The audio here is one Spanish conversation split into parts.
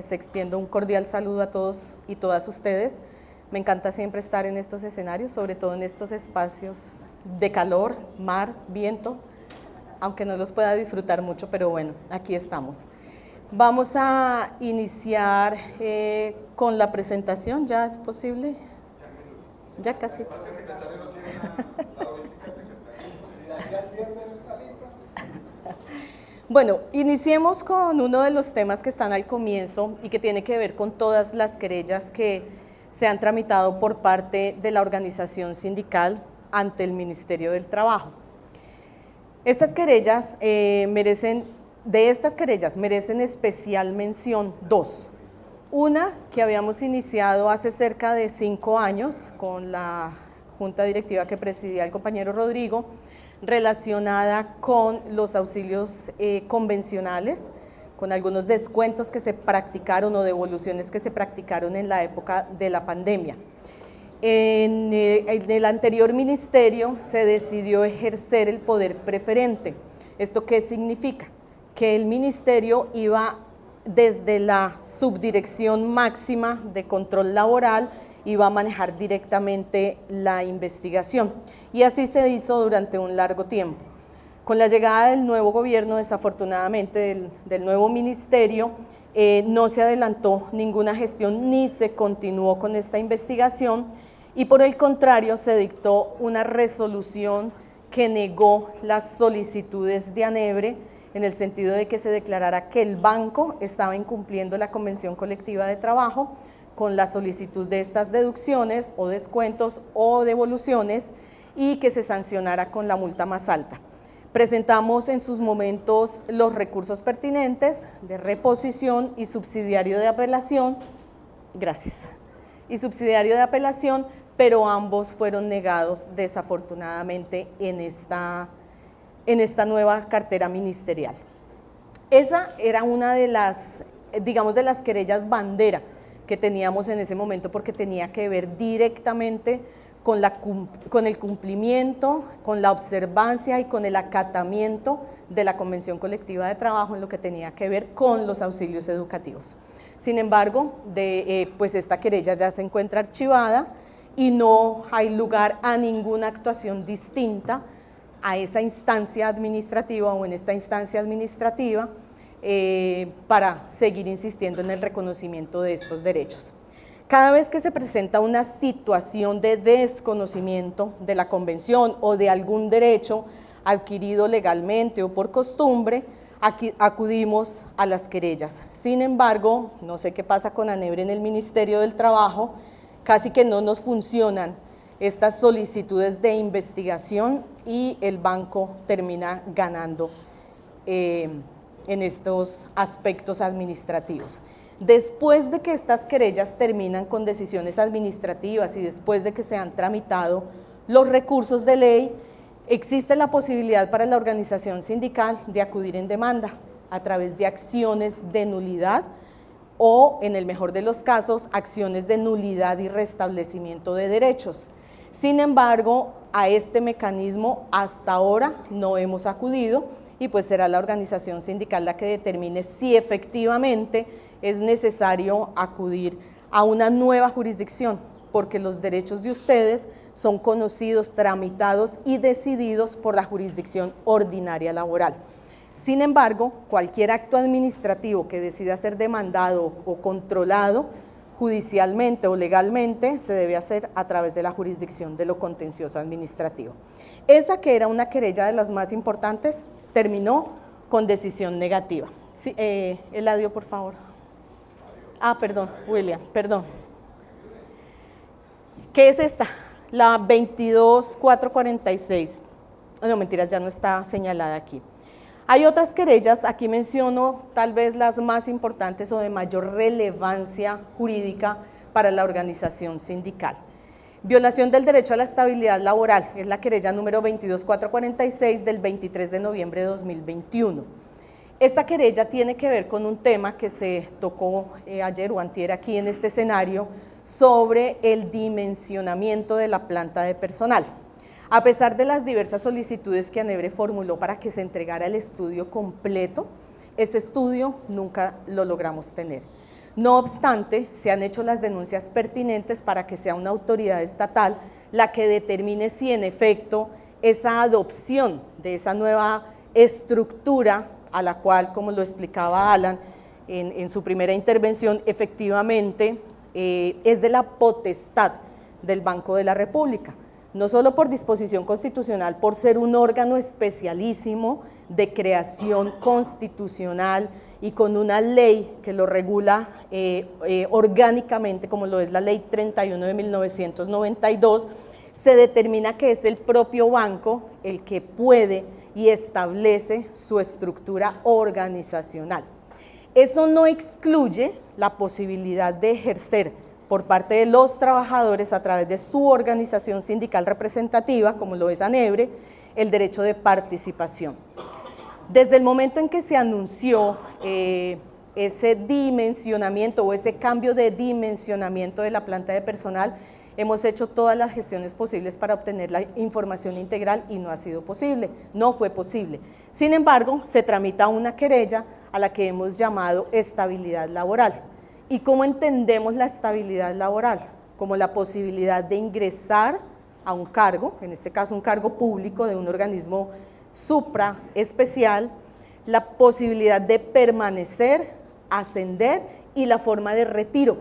les extiendo un cordial saludo a todos y todas ustedes. Me encanta siempre estar en estos escenarios, sobre todo en estos espacios de calor, mar, viento, aunque no los pueda disfrutar mucho, pero bueno, aquí estamos. Vamos a iniciar con la presentación, ¿ya es posible? Ya casi. Bueno, iniciemos con uno de los temas que están al comienzo y que tiene que ver con todas las querellas que se han tramitado por parte de la organización sindical ante el Ministerio del Trabajo. Estas querellas merecen especial mención dos. Una que habíamos iniciado hace cerca de 5 años con la junta directiva que presidía el compañero Rodrigo, relacionada con los auxilios convencionales, con algunos descuentos que se practicaron o devoluciones que se practicaron en la época de la pandemia. En el anterior ministerio se decidió ejercer el poder preferente. ¿Esto qué significa? Que el ministerio iba desde la subdirección máxima de control laboral, iba a manejar directamente la investigación. Y así se hizo durante un largo tiempo. Con la llegada del nuevo gobierno, desafortunadamente, del nuevo ministerio, no se adelantó ninguna gestión ni se continuó con esta investigación y por el contrario se dictó una resolución que negó las solicitudes de ANEBRE en el sentido de que se declarara que el banco estaba incumpliendo la Convención Colectiva de Trabajo con la solicitud de estas deducciones o descuentos o devoluciones y que se sancionara con la multa más alta. Presentamos en sus momentos los recursos pertinentes de reposición y subsidiario de apelación, gracias, y subsidiario de apelación, pero ambos fueron negados desafortunadamente en esta nueva cartera ministerial. Esa era una de las, digamos, de las querellas bandera que teníamos en ese momento porque tenía que ver directamente con el cumplimiento, con la observancia y con el acatamiento de la Convención Colectiva de Trabajo en lo que tenía que ver con los auxilios educativos. Sin embargo, pues esta querella ya se encuentra archivada y no hay lugar a ninguna actuación distinta a esa instancia administrativa o en esta instancia administrativa para seguir insistiendo en el reconocimiento de estos derechos. Cada vez que se presenta una situación de desconocimiento de la convención o de algún derecho adquirido legalmente o por costumbre, acudimos a las querellas. Sin embargo, no sé qué pasa con ANEBRE en el Ministerio del Trabajo, casi que no nos funcionan estas solicitudes de investigación y el banco termina ganando en estos aspectos administrativos. Después de que estas querellas terminan con decisiones administrativas y después de que se han tramitado los recursos de ley, existe la posibilidad para la organización sindical de acudir en demanda a través de acciones de nulidad o, en el mejor de los casos, acciones de nulidad y restablecimiento de derechos. Sin embargo, a este mecanismo hasta ahora no hemos acudido y pues será la organización sindical la que determine si efectivamente es necesario acudir a una nueva jurisdicción, porque los derechos de ustedes son conocidos, tramitados y decididos por la jurisdicción ordinaria laboral. Sin embargo, cualquier acto administrativo que decida ser demandado o controlado judicialmente o legalmente se debe hacer a través de la jurisdicción de lo contencioso administrativo. Esa que era una querella de las más importantes terminó con decisión negativa. Sí, Eladio, por favor. Perdón, William, perdón. ¿Qué es esta? La 22446. No, mentiras, ya no está señalada aquí. Hay otras querellas, aquí menciono tal vez las más importantes o de mayor relevancia jurídica para la organización sindical. Violación del derecho a la estabilidad laboral, es la querella número 22446 del 23 de noviembre de 2021. Esta querella tiene que ver con un tema que se tocó ayer o antier aquí en este escenario sobre el dimensionamiento de la planta de personal. A pesar de las diversas solicitudes que ANEBRE formuló para que se entregara el estudio completo, ese estudio nunca lo logramos tener. No obstante, se han hecho las denuncias pertinentes para que sea una autoridad estatal la que determine si en efecto esa adopción de esa nueva estructura a la cual, como lo explicaba Alan en su primera intervención, efectivamente es de la potestad del Banco de la República, no solo por disposición constitucional, por ser un órgano especialísimo de creación constitucional y con una ley que lo regula orgánicamente, como lo es la Ley 31 de 1992, se determina que es el propio banco el que puede y establece su estructura organizacional. Eso no excluye la posibilidad de ejercer por parte de los trabajadores a través de su organización sindical representativa, como lo es ANEBRE, el derecho de participación. Desde el momento en que se anunció ese dimensionamiento o ese cambio de dimensionamiento de la planta de personal, hemos hecho todas las gestiones posibles para obtener la información integral y no ha sido posible, no fue posible. Sin embargo, se tramita una querella a la que hemos llamado estabilidad laboral. ¿Y cómo entendemos la estabilidad laboral? Como la posibilidad de ingresar a un cargo, en este caso un cargo público de un organismo supra especial, la posibilidad de permanecer, ascender y la forma de retiro.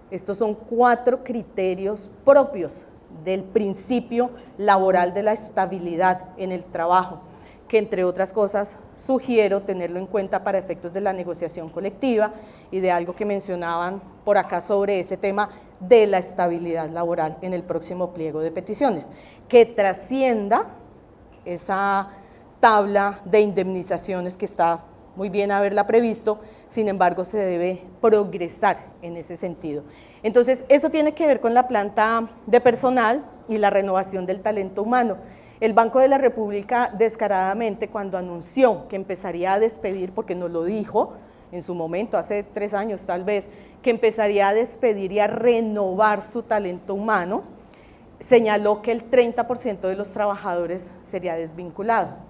Estos son 4 criterios propios del principio laboral de la estabilidad en el trabajo, que entre otras cosas sugiero tenerlo en cuenta para efectos de la negociación colectiva y de algo que mencionaban por acá sobre ese tema de la estabilidad laboral en el próximo pliego de peticiones, que trascienda esa tabla de indemnizaciones que está muy bien haberla previsto, sin embargo se debe progresar en ese sentido. Entonces, eso tiene que ver con la planta de personal y la renovación del talento humano. El Banco de la República descaradamente, cuando anunció que empezaría a despedir, porque nos lo dijo en su momento, hace 3 años tal vez, que empezaría a despedir y a renovar su talento humano, señaló que el 30% de los trabajadores sería desvinculado.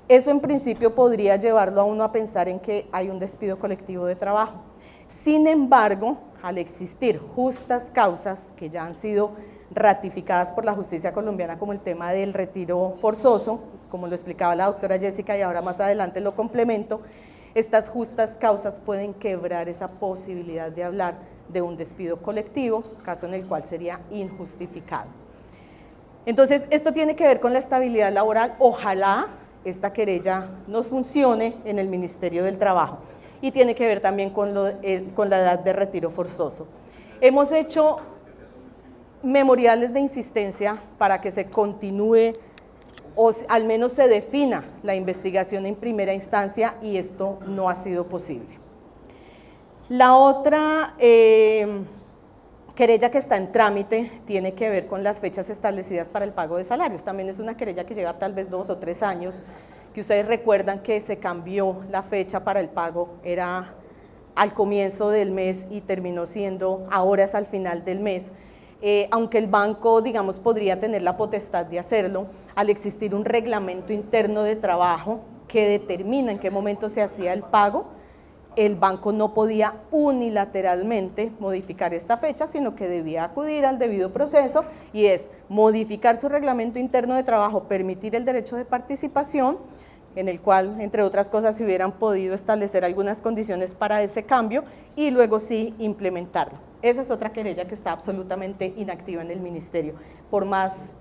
Eso en principio podría llevarlo a uno a pensar en que hay un despido colectivo de trabajo. Sin embargo, al existir justas causas que ya han sido ratificadas por la justicia colombiana, como el tema del retiro forzoso, como lo explicaba la doctora Jessica y ahora más adelante lo complemento, estas justas causas pueden quebrar esa posibilidad de hablar de un despido colectivo, caso en el cual sería injustificado. Entonces, esto tiene que ver con la estabilidad laboral. Ojalá esta querella nos funcione en el Ministerio del Trabajo y tiene que ver también con la edad de retiro forzoso. Hemos hecho memoriales de insistencia para que se continúe o al menos se defina la investigación en primera instancia y esto no ha sido posible. La otra querella que está en trámite tiene que ver con las fechas establecidas para el pago de salarios. También es una querella que lleva tal vez 2 o 3 años, que ustedes recuerdan que se cambió la fecha para el pago, era al comienzo del mes y terminó siendo ahora es al final del mes. Aunque el banco, digamos, podría tener la potestad de hacerlo, al existir un reglamento interno de trabajo que determina en qué momento se hacía el pago, el banco no podía unilateralmente modificar esta fecha, sino que debía acudir al debido proceso y es modificar su reglamento interno de trabajo, permitir el derecho de participación, en el cual, entre otras cosas, se hubieran podido establecer algunas condiciones para ese cambio y luego sí implementarlo. Esa es otra querella que está absolutamente inactiva en el ministerio. Por más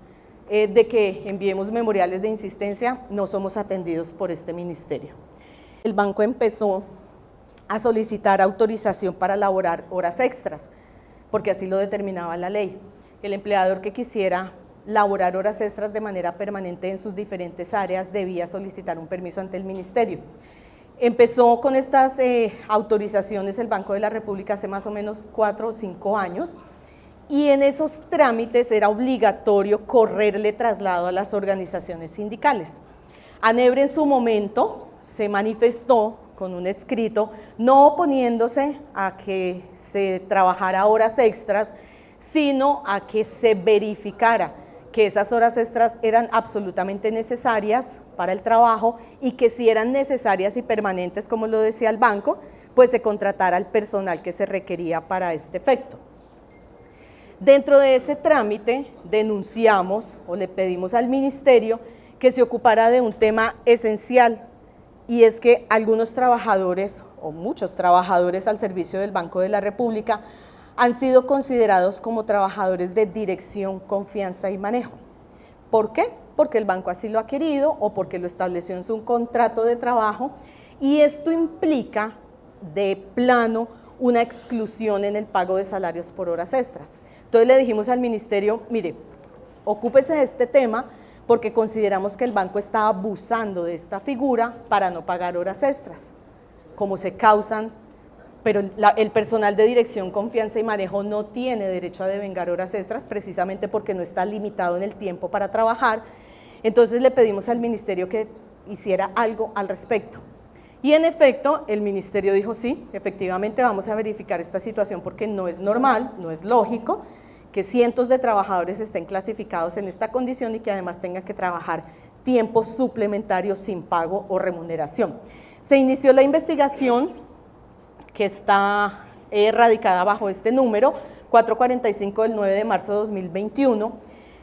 de que enviemos memoriales de insistencia, no somos atendidos por este ministerio. El banco empezó a solicitar autorización para laborar horas extras, porque así lo determinaba la ley. El empleador que quisiera laborar horas extras de manera permanente en sus diferentes áreas debía solicitar un permiso ante el ministerio. Empezó con estas autorizaciones el Banco de la República hace más o menos 4 o 5 años y en esos trámites era obligatorio correrle traslado a las organizaciones sindicales. ANEBRE en su momento se manifestó con un escrito no oponiéndose a que se trabajara horas extras, sino a que se verificara que esas horas extras eran absolutamente necesarias para el trabajo y que si eran necesarias y permanentes, como lo decía el banco, pues se contratara el personal que se requería para este efecto. Dentro de ese trámite denunciamos o le pedimos al ministerio que se ocupara de un tema esencial, y es que algunos trabajadores o muchos trabajadores al servicio del Banco de la República han sido considerados como trabajadores de dirección, confianza y manejo. ¿Por qué? Porque el banco así lo ha querido o porque lo estableció en su contrato de trabajo, y esto implica de plano una exclusión en el pago de salarios por horas extras. Entonces le dijimos al ministerio, mire, ocúpese de este tema porque consideramos que el banco está abusando de esta figura para no pagar horas extras, como se causan, pero el personal de dirección, confianza y manejo no tiene derecho a devengar horas extras precisamente porque no está limitado en el tiempo para trabajar. Entonces le pedimos al ministerio que hiciera algo al respecto. Y en efecto, el ministerio dijo sí, efectivamente vamos a verificar esta situación porque no es normal, no es lógico que cientos de trabajadores estén clasificados en esta condición y que además tengan que trabajar tiempos suplementarios sin pago o remuneración. Se inició la investigación que está radicada bajo este número, 445 del 9 de marzo de 2021.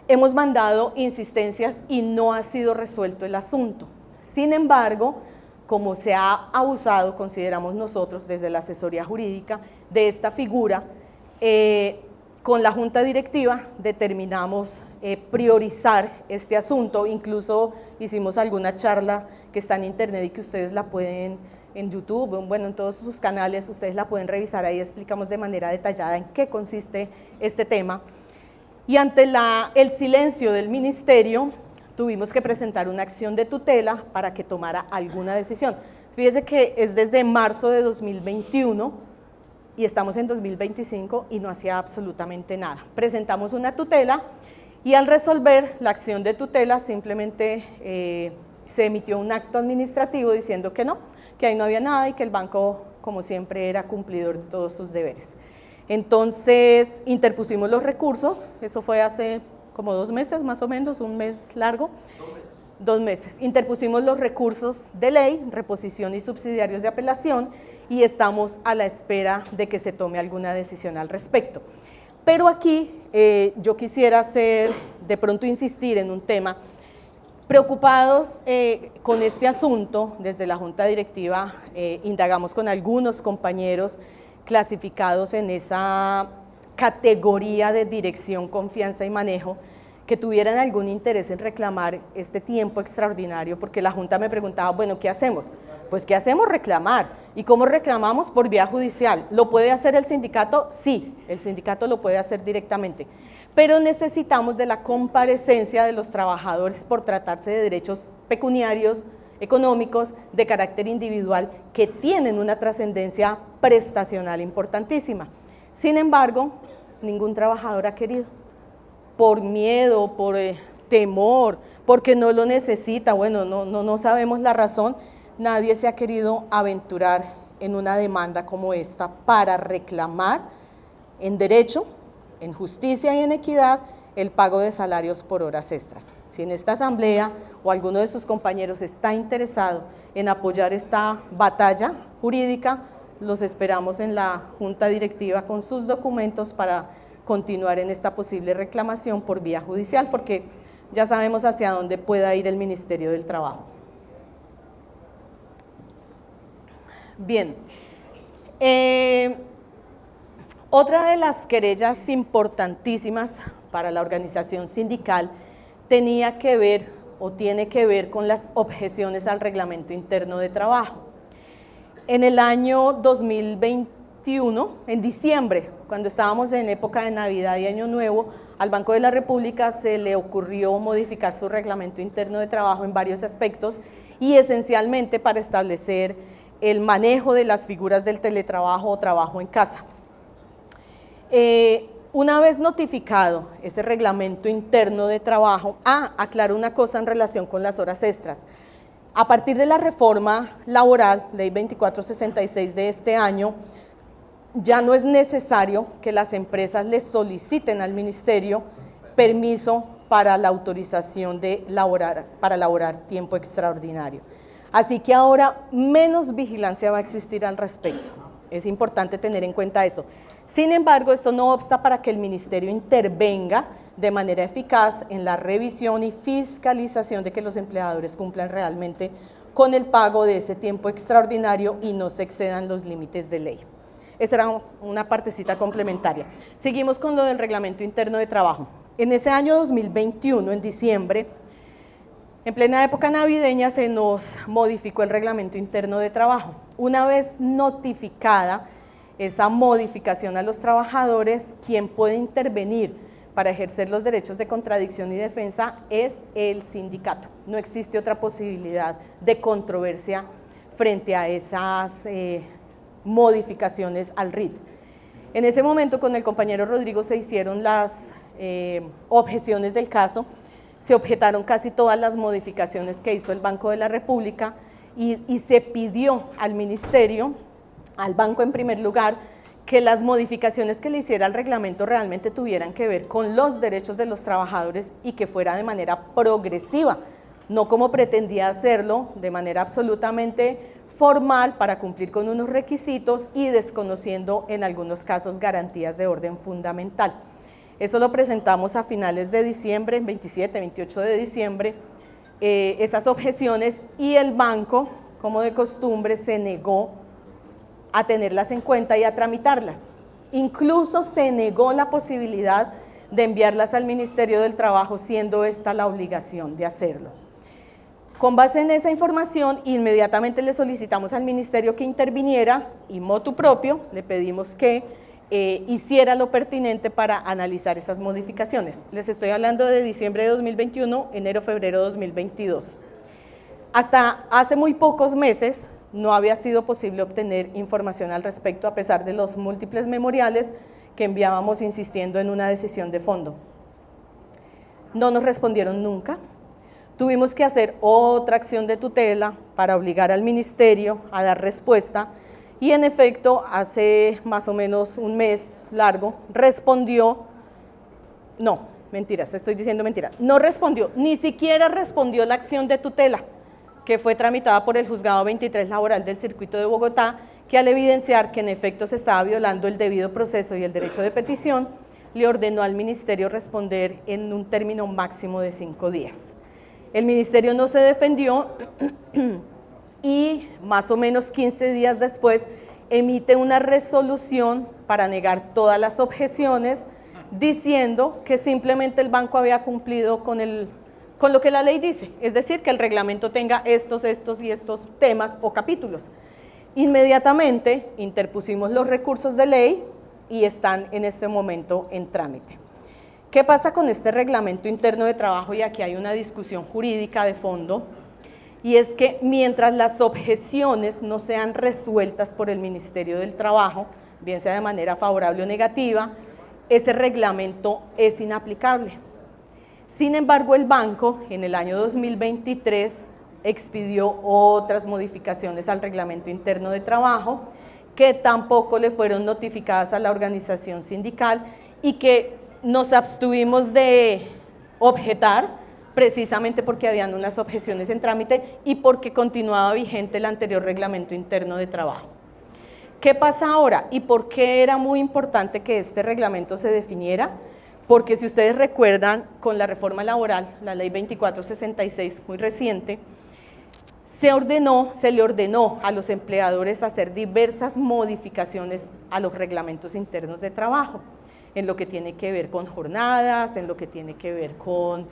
Hemos mandado insistencias y no ha sido resuelto el asunto. Sin embargo, como se ha abusado, consideramos nosotros desde la asesoría jurídica, de esta figura, con la Junta Directiva determinamos priorizar este asunto. Incluso hicimos alguna charla que está en internet y que ustedes la pueden, en YouTube, bueno, en todos sus canales, ustedes la pueden revisar, ahí explicamos de manera detallada en qué consiste este tema. Y ante el silencio del ministerio, tuvimos que presentar una acción de tutela para que tomara alguna decisión. Fíjese que es desde marzo de 2021 y estamos en 2025 y no hacía absolutamente nada. Presentamos una tutela y al resolver la acción de tutela simplemente se emitió un acto administrativo diciendo que no, que ahí no había nada y que el banco, como siempre, era cumplidor de todos sus deberes. Entonces interpusimos los recursos, eso fue hace como 2 meses más o menos, un mes largo. 2 meses. Interpusimos los recursos de ley, reposición y subsidiarios de apelación, y estamos a la espera de que se tome alguna decisión al respecto. Pero aquí yo quisiera de pronto insistir en un tema. Preocupados con este asunto, desde la Junta Directiva indagamos con algunos compañeros clasificados en esa categoría de dirección, confianza y manejo, que tuvieran algún interés en reclamar este tiempo extraordinario, porque la Junta me preguntaba, bueno, ¿qué hacemos? Pues, ¿qué hacemos? Reclamar. ¿Y cómo reclamamos? Por vía judicial. ¿Lo puede hacer el sindicato? Sí, el sindicato lo puede hacer directamente, pero necesitamos de la comparecencia de los trabajadores por tratarse de derechos pecuniarios, económicos, de carácter individual, que tienen una trascendencia prestacional importantísima. Sin embargo, ningún trabajador ha querido, por miedo, por temor, porque no lo necesita, bueno, no sabemos la razón, nadie se ha querido aventurar en una demanda como esta para reclamar en derecho, en justicia y en equidad el pago de salarios por horas extras. Si en esta asamblea o alguno de sus compañeros está interesado en apoyar esta batalla jurídica, los esperamos en la Junta Directiva con sus documentos para continuar en esta posible reclamación por vía judicial, porque ya sabemos hacia dónde pueda ir el Ministerio del Trabajo. Bien, otra de las querellas importantísimas para la organización sindical tenía que ver o tiene que ver con las objeciones al reglamento interno de trabajo. En el año 2021, en diciembre, cuando estábamos en época de Navidad y Año Nuevo, al Banco de la República se le ocurrió modificar su reglamento interno de trabajo en varios aspectos y esencialmente para establecer el manejo de las figuras del teletrabajo o trabajo en casa. Una vez notificado ese reglamento interno de trabajo, aclaro una cosa en relación con las horas extras. A partir de la reforma laboral, Ley 2466 de este año, ya no es necesario que las empresas les soliciten al ministerio permiso para la autorización para laborar tiempo extraordinario. Así que ahora menos vigilancia va a existir al respecto. Es importante tener en cuenta eso. Sin embargo, esto no obsta para que el ministerio intervenga de manera eficaz en la revisión y fiscalización de que los empleadores cumplan realmente con el pago de ese tiempo extraordinario y no se excedan los límites de ley. Esa era una partecita complementaria. Seguimos con lo del reglamento interno de trabajo. En ese año 2021, en diciembre, en plena época navideña, se nos modificó el reglamento interno de trabajo. Una vez notificada esa modificación a los trabajadores, quien puede intervenir para ejercer los derechos de contradicción y defensa es el sindicato. No existe otra posibilidad de controversia frente a esas modificaciones al RIT. En ese momento con el compañero Rodrigo se hicieron las objeciones del caso, se objetaron casi todas las modificaciones que hizo el Banco de la República y se pidió al ministerio, al banco en primer lugar, que las modificaciones que le hiciera al reglamento realmente tuvieran que ver con los derechos de los trabajadores y que fuera de manera progresiva, no como pretendía hacerlo de manera absolutamente formal para cumplir con unos requisitos y desconociendo en algunos casos garantías de orden fundamental. Eso lo presentamos a finales de diciembre, 27, 28 de diciembre, esas objeciones, y el banco, como de costumbre, se negó a tenerlas en cuenta y a tramitarlas. Incluso se negó la posibilidad de enviarlas al Ministerio del Trabajo, siendo esta la obligación de hacerlo. Con base en esa información, inmediatamente le solicitamos al ministerio que interviniera y motu propio le pedimos que hiciera lo pertinente para analizar esas modificaciones. Les estoy hablando de diciembre de 2021, enero, febrero de 2022. Hasta hace muy pocos meses no había sido posible obtener información al respecto, a pesar de los múltiples memoriales que enviábamos insistiendo en una decisión de fondo. No nos respondieron nunca. Tuvimos que hacer otra acción de tutela para obligar al ministerio a dar respuesta y en efecto hace más o menos un mes largo respondió, no, mentiras, estoy diciendo mentiras, no respondió, ni siquiera respondió la acción de tutela que fue tramitada por el Juzgado 23 Laboral del Circuito de Bogotá, que al evidenciar que en efecto se estaba violando el debido proceso y el derecho de petición, le ordenó al ministerio responder en un término máximo de 5 días. El ministerio no se defendió y más o menos 15 días después emite una resolución para negar todas las objeciones, diciendo que simplemente el banco había cumplido con lo que la ley dice, es decir, que el reglamento tenga estos y estos temas o capítulos. Inmediatamente interpusimos los recursos de ley y están en este momento en trámite. ¿Qué pasa con este reglamento interno de trabajo? Y aquí hay una discusión jurídica de fondo, y es que mientras las objeciones no sean resueltas por el Ministerio del Trabajo, bien sea de manera favorable o negativa, ese reglamento es inaplicable. Sin embargo, el banco en el año 2023 expidió otras modificaciones al reglamento interno de trabajo que tampoco le fueron notificadas a la organización sindical y que nos abstuvimos de objetar precisamente porque habían unas objeciones en trámite y porque continuaba vigente el anterior reglamento interno de trabajo. ¿Qué pasa ahora? ¿Y por qué era muy importante que este reglamento se definiera? Porque si ustedes recuerdan, con la reforma laboral, la ley 2466, muy reciente, se le ordenó a los empleadores hacer diversas modificaciones a los reglamentos internos de trabajo, en lo que tiene que ver con jornadas, en lo que tiene que ver con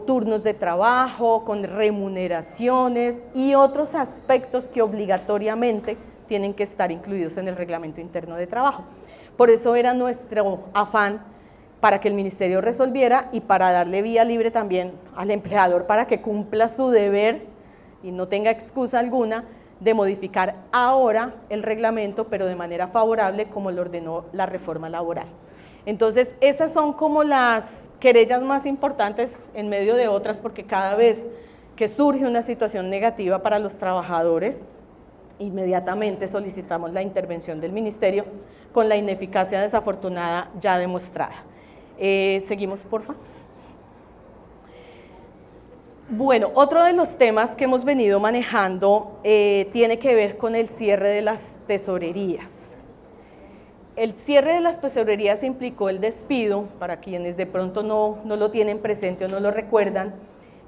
turnos de trabajo, con remuneraciones y otros aspectos que obligatoriamente tienen que estar incluidos en el reglamento interno de trabajo. Por eso era nuestro afán para que el ministerio resolviera y para darle vía libre también al empleador para que cumpla su deber y no tenga excusa alguna de modificar ahora el reglamento, pero de manera favorable como lo ordenó la reforma laboral. Entonces, esas son como las querellas más importantes en medio de otras, porque cada vez que surge una situación negativa para los trabajadores, inmediatamente solicitamos la intervención del ministerio con la ineficacia desafortunada ya demostrada. Seguimos, por favor. Bueno, otro de los temas que hemos venido manejando tiene que ver con el cierre de las tesorerías. El cierre de las tesorerías implicó el despido, para quienes de pronto no lo tienen presente o no lo recuerdan,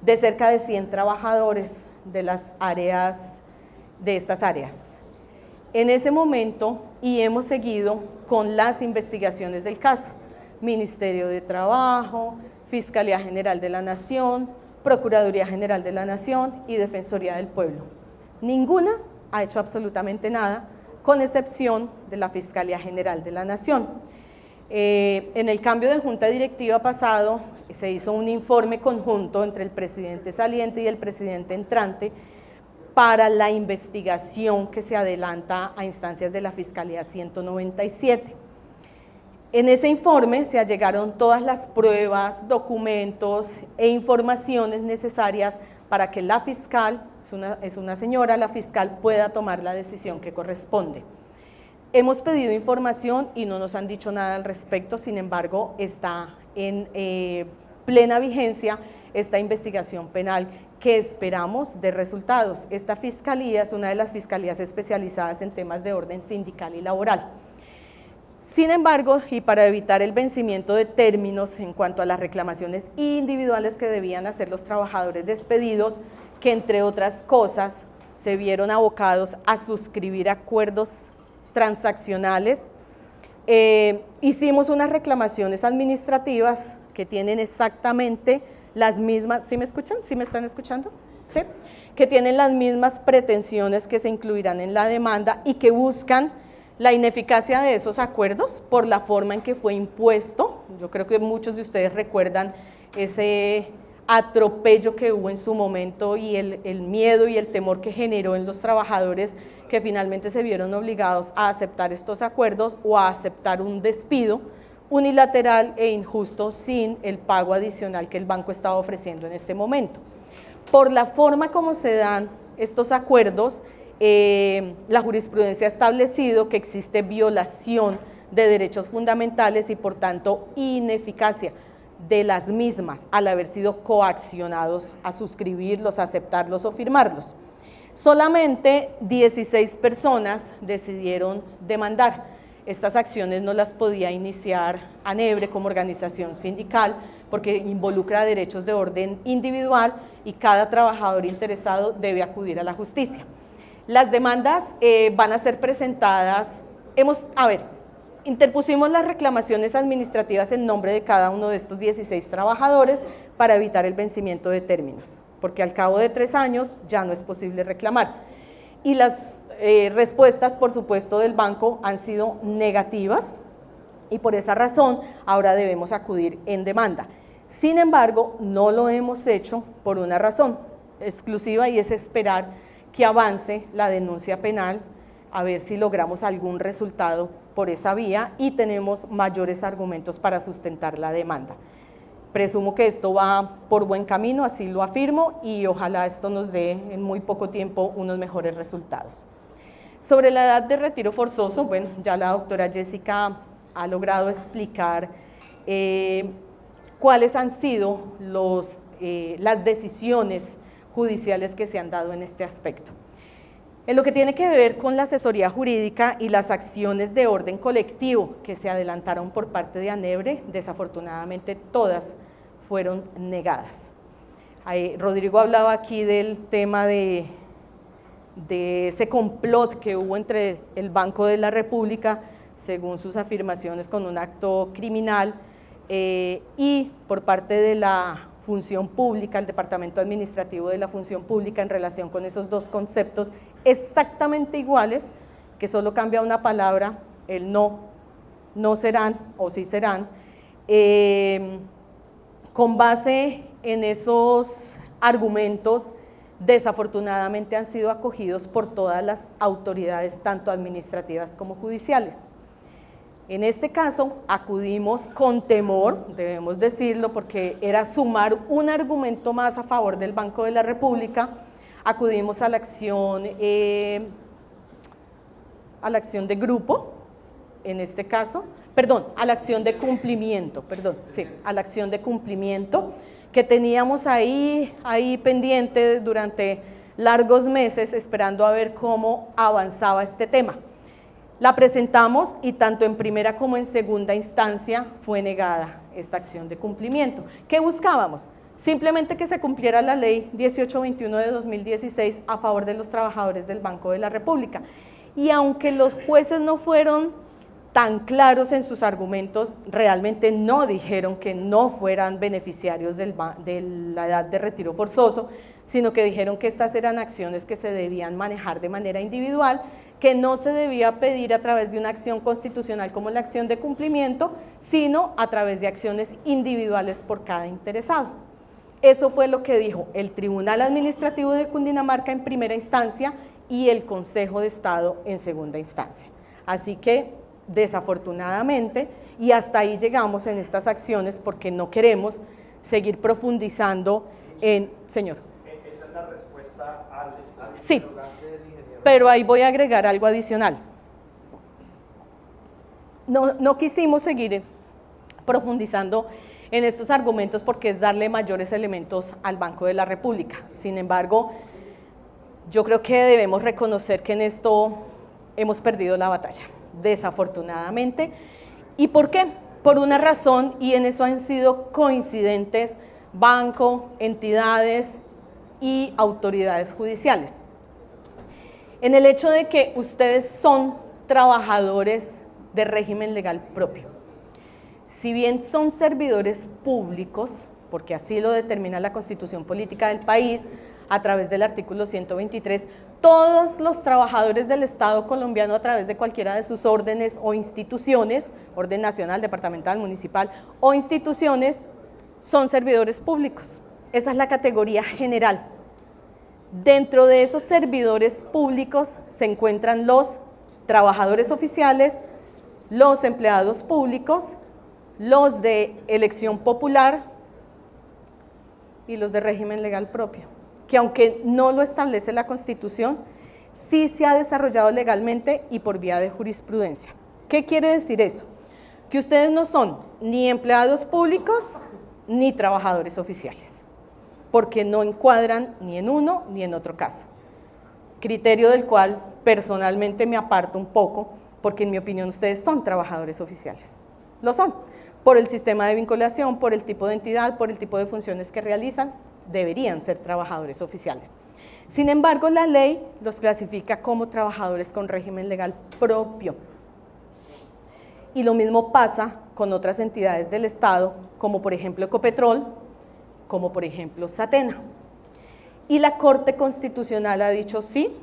de cerca de 100 trabajadores de estas áreas. En ese momento, y hemos seguido con las investigaciones del caso, Ministerio de Trabajo, Fiscalía General de la Nación, Procuraduría General de la Nación y Defensoría del Pueblo. Ninguna ha hecho absolutamente nada, con excepción de la Fiscalía General de la Nación. En el cambio de junta directiva pasado, se hizo un informe conjunto entre el presidente saliente y el presidente entrante para la investigación que se adelanta a instancias de la Fiscalía 197. En ese informe se allegaron todas las pruebas, documentos e informaciones necesarias para que la fiscal, es una señora, la fiscal pueda tomar la decisión que corresponde. Hemos pedido información y no nos han dicho nada al respecto, sin embargo, está en plena vigencia esta investigación penal que esperamos de resultados. Esta fiscalía es una de las fiscalías especializadas en temas de orden sindical y laboral. Sin embargo, y para evitar el vencimiento de términos en cuanto a las reclamaciones individuales que debían hacer los trabajadores despedidos, que entre otras cosas se vieron abocados a suscribir acuerdos transaccionales, hicimos unas reclamaciones administrativas que tienen exactamente las mismas, ¿sí me escuchan? ¿Sí me están escuchando? ¿Sí? Que tienen las mismas pretensiones que se incluirán en la demanda y que buscan la ineficacia de esos acuerdos por la forma en que fue impuesto. Yo creo que muchos de ustedes recuerdan ese atropello que hubo en su momento y el miedo y el temor que generó en los trabajadores que finalmente se vieron obligados a aceptar estos acuerdos o a aceptar un despido unilateral e injusto sin el pago adicional que el banco estaba ofreciendo en este momento. Por la forma como se dan estos acuerdos, la jurisprudencia ha establecido que existe violación de derechos fundamentales y por tanto ineficacia de las mismas al haber sido coaccionados a suscribirlos, a aceptarlos o firmarlos. Solamente 16 personas decidieron demandar. Estas acciones no las podía iniciar ANEBRE como organización sindical porque involucra derechos de orden individual y cada trabajador interesado debe acudir a la justicia. Las demandas van a ser presentadas, interpusimos las reclamaciones administrativas en nombre de cada uno de estos 16 trabajadores para evitar el vencimiento de términos, porque al cabo de 3 años ya no es posible reclamar. Y las respuestas, por supuesto, del banco han sido negativas y por esa razón ahora debemos acudir en demanda. Sin embargo, no lo hemos hecho por una razón exclusiva y es esperar que avance la denuncia penal, a ver si logramos algún resultado por esa vía y tenemos mayores argumentos para sustentar la demanda. Presumo que esto va por buen camino, así lo afirmo, y ojalá esto nos dé en muy poco tiempo unos mejores resultados. Sobre la edad de retiro forzoso, bueno, ya la doctora Jessica ha logrado explicar cuáles han sido las decisiones judiciales que se han dado en este aspecto. En lo que tiene que ver con la asesoría jurídica y las acciones de orden colectivo que se adelantaron por parte de ANEBRE, desafortunadamente todas fueron negadas. Rodrigo hablaba aquí del tema de ese complot que hubo entre el Banco de la República, según sus afirmaciones, con un acto criminal y por parte de la Función Pública, el Departamento Administrativo de la Función Pública en relación con esos dos conceptos exactamente iguales, que solo cambia una palabra, el no serán o sí serán, con base en esos argumentos desafortunadamente han sido acogidos por todas las autoridades, tanto administrativas como judiciales. En este caso acudimos con temor, debemos decirlo, porque era sumar un argumento más a favor del Banco de la República, acudimos a la acción de grupo, en este caso, a la acción de cumplimiento, a la acción de cumplimiento que teníamos ahí pendiente durante largos meses esperando a ver cómo avanzaba este tema. La presentamos y tanto en primera como en segunda instancia fue negada esta acción de cumplimiento. ¿Qué buscábamos? Simplemente que se cumpliera la ley 1821 de 2016 a favor de los trabajadores del Banco de la República. Y aunque los jueces no fueron tan claros en sus argumentos, realmente no dijeron que no fueran beneficiarios de la edad de retiro forzoso, sino que dijeron que estas eran acciones que se debían manejar de manera individual, que no se debía pedir a través de una acción constitucional como la acción de cumplimiento, sino a través de acciones individuales por cada interesado. Eso fue lo que dijo el Tribunal Administrativo de Cundinamarca en primera instancia y el Consejo de Estado en segunda instancia. Así que, desafortunadamente, y hasta ahí llegamos en estas acciones porque no queremos seguir profundizando en… Señor. Esa es la respuesta al sí, interrogante del ingeniero. pero ahí voy a agregar algo adicional. No quisimos seguir profundizando en estos argumentos porque es darle mayores elementos al Banco de la República. Sin embargo, yo creo que debemos reconocer que en esto hemos perdido la batalla, desafortunadamente. ¿Y por qué? Por una razón, y en eso han sido coincidentes banco, entidades y autoridades judiciales. En el hecho de que ustedes son trabajadores de régimen legal propio. Si bien son servidores públicos, porque así lo determina la Constitución Política del país, a través del artículo 123, todos los trabajadores del Estado colombiano a través de cualquiera de sus órdenes o instituciones, orden nacional, departamental, municipal o instituciones, son servidores públicos. Esa es la categoría general. Dentro de esos servidores públicos se encuentran los trabajadores oficiales, los empleados públicos, los de elección popular y los de régimen legal propio, que aunque no lo establece la Constitución, sí se ha desarrollado legalmente y por vía de jurisprudencia. ¿Qué quiere decir eso? Que ustedes no son ni empleados públicos ni trabajadores oficiales, porque no encuadran ni en uno ni en otro caso. Criterio del cual personalmente me aparto un poco, porque en mi opinión ustedes son trabajadores oficiales. Lo son, por el sistema de vinculación, por el tipo de entidad, por el tipo de funciones que realizan, deberían ser trabajadores oficiales. Sin embargo, la ley los clasifica como trabajadores con régimen legal propio. Y lo mismo pasa con otras entidades del Estado, como por ejemplo Ecopetrol, como por ejemplo Satena. Y la Corte Constitucional ha dicho sí,